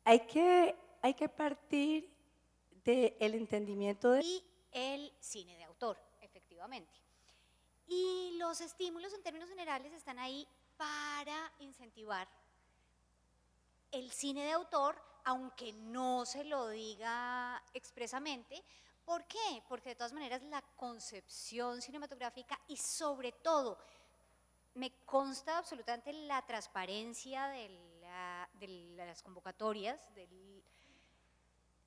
Speaker 3: Hay que partir del entendimiento de...
Speaker 2: Y el cine de autor, efectivamente. Y los estímulos en términos generales están ahí para incentivar el cine de autor, aunque no se lo diga expresamente, ¿Por qué? Porque de todas maneras la concepción cinematográfica y sobre todo me consta absolutamente la transparencia de las convocatorias,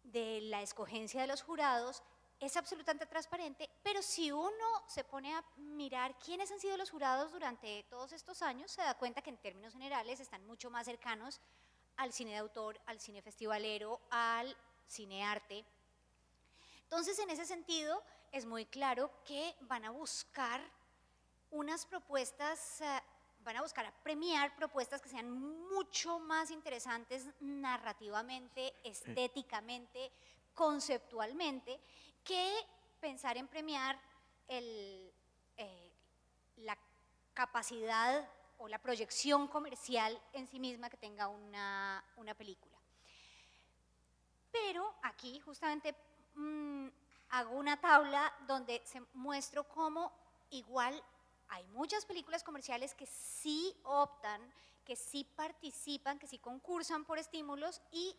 Speaker 2: de la escogencia de los jurados, es absolutamente transparente, pero si uno se pone a mirar quiénes han sido los jurados durante todos estos años, se da cuenta que en términos generales están mucho más cercanos al cine de autor, al cine festivalero, al cinearte. Entonces, en ese sentido, es muy claro que van a buscar unas propuestas, van a buscar premiar propuestas que sean mucho más interesantes narrativamente, estéticamente, conceptualmente, que pensar en premiar la capacidad o la proyección comercial en sí misma que tenga una película. Pero aquí justamente hago una tabla donde se muestro cómo igual hay muchas películas comerciales que sí optan, que sí participan, que sí concursan por estímulos y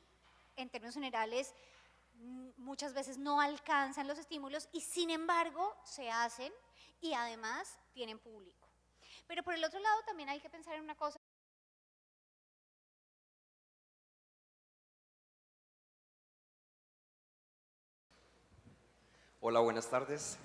Speaker 2: en términos generales muchas veces no alcanzan los estímulos y sin embargo se hacen y además tienen público. Pero por el otro lado también hay que pensar en una cosa.
Speaker 1: Hola, buenas tardes.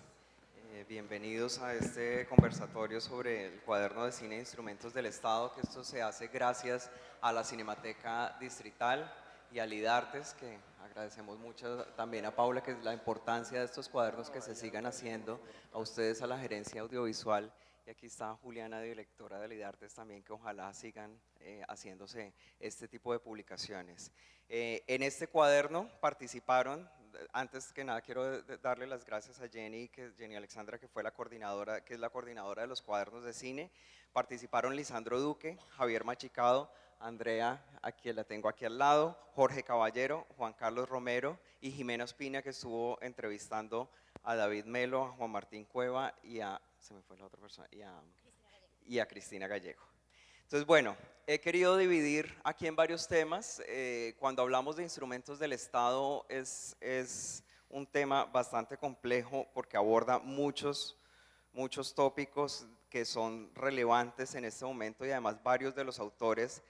Speaker 1: Bienvenidos a este conversatorio sobre el cuaderno de cine e instrumentos del Estado, que esto se hace gracias a la Cinemateca Distrital y a Lidartes, que agradecemos mucho también a Paula, que es la importancia de estos cuadernos que se sigan haciendo, a ustedes, a la gerencia audiovisual, y aquí está Juliana, directora de Lidartes también, que ojalá sigan haciéndose este tipo de publicaciones. En este cuaderno participaron, antes que nada quiero darle las gracias a Jenny Alexandra, que fue la coordinadora, que es la coordinadora de los cuadernos de cine. Participaron Lisandro Duque, Javier Machicado, Andrea, a quien la tengo aquí al lado, Jorge Caballero, Juan Carlos Romero y Jimena Ospina, que estuvo entrevistando a David Melo, a Juan Martín Cueva y a, se me fue la otra persona, y a Cristina Gallego. Entonces, bueno, he querido dividir aquí en varios temas. Cuando hablamos de instrumentos del Estado es un tema bastante complejo porque aborda muchos tópicos que son relevantes en este momento y además varios de los autores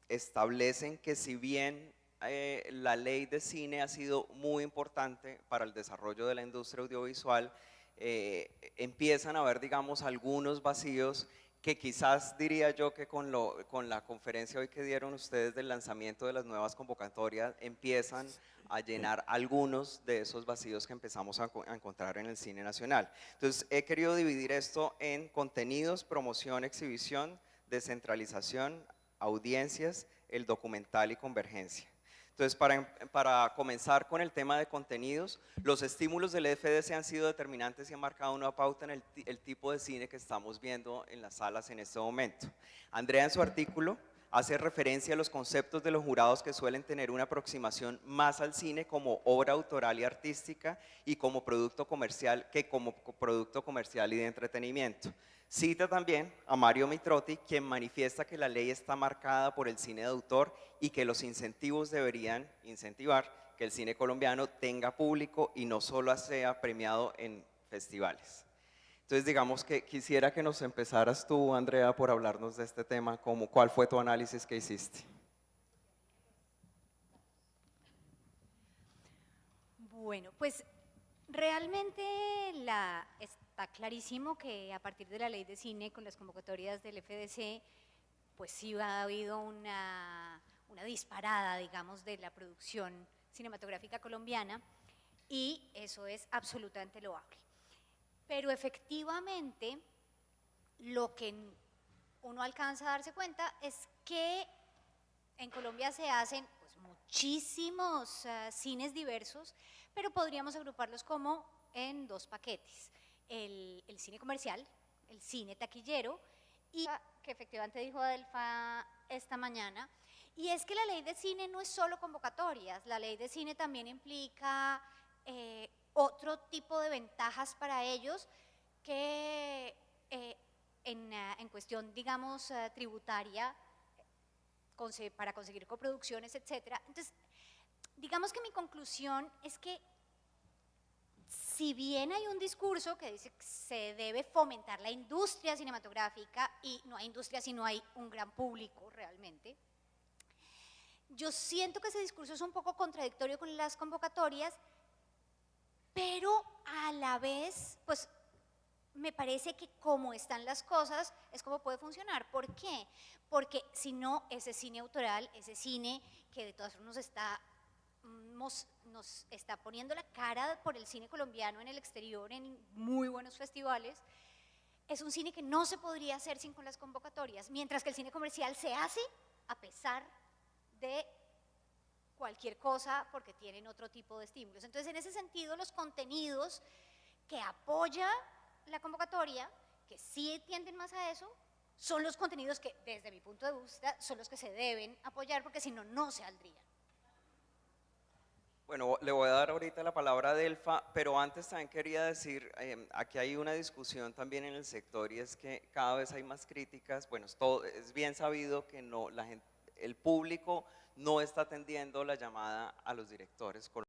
Speaker 1: establecen que si bien la ley de cine ha sido muy importante para el desarrollo de la industria audiovisual, empiezan a haber, digamos, algunos vacíos que quizás diría yo que con la conferencia hoy que dieron ustedes del lanzamiento de las nuevas convocatorias empiezan a llenar algunos de esos vacíos que empezamos a encontrar en el cine nacional. Entonces he querido dividir esto en contenidos, promoción, exhibición, descentralización, audiencias, el documental y convergencia. Entonces, para comenzar con el tema de contenidos, los estímulos del FDC han sido determinantes y han marcado una pauta en el tipo de cine que estamos viendo en las salas en este momento. Andrea en su artículo hace referencia a los conceptos de los jurados que suelen tener una aproximación más al cine como obra autoral y artística y como producto comercial que como producto comercial y de entretenimiento. Cita también a Mario Mitrotti, quien manifiesta que la ley está marcada por el cine de autor y que los incentivos deberían incentivar que el cine colombiano tenga público y no solo sea premiado en festivales. Entonces, digamos que quisiera que nos empezaras tú, Andrea, por hablarnos de este tema, ¿cuál fue tu análisis que hiciste?
Speaker 2: Bueno, pues realmente está clarísimo que a partir de la ley de cine, con las convocatorias del FDC, pues sí ha habido una disparada, digamos, de la producción cinematográfica colombiana y eso es absolutamente loable. Pero efectivamente, lo que uno alcanza a darse cuenta es que en Colombia se hacen pues, muchísimos cines diversos, pero podríamos agruparlos como en dos paquetes. El cine comercial, el cine taquillero y que efectivamente dijo Adelfa esta mañana, y es que la ley de cine no es solo convocatorias, la ley de cine también implica otro tipo de ventajas para ellos que en cuestión, digamos, tributaria, para conseguir coproducciones, etcétera. Entonces, digamos que mi conclusión es que si bien hay un discurso que dice que se debe fomentar la industria cinematográfica y no hay industria si no hay un gran público realmente, yo siento que ese discurso es un poco contradictorio con las convocatorias, pero a la vez, pues me parece que como están las cosas es como puede funcionar. ¿Por qué? Porque si no, ese cine autoral, ese cine que de todas formas nos está poniendo la cara por el cine colombiano en el exterior, en muy buenos festivales, es un cine que no se podría hacer sin con las convocatorias, mientras que el cine comercial se hace a pesar de cualquier cosa porque tienen otro tipo de estímulos. Entonces, en ese sentido, los contenidos que apoya la convocatoria, que sí tienden más a eso, son los contenidos que, desde mi punto de vista, son los que se deben apoyar, porque si no, no se saldrían.
Speaker 1: Bueno, le voy a dar ahorita la palabra a Delfa, pero antes también quería decir, aquí hay una discusión también en el sector y es que cada vez hay más críticas. Bueno, es bien sabido que no, el público no está atendiendo la llamada a los directores colombianos.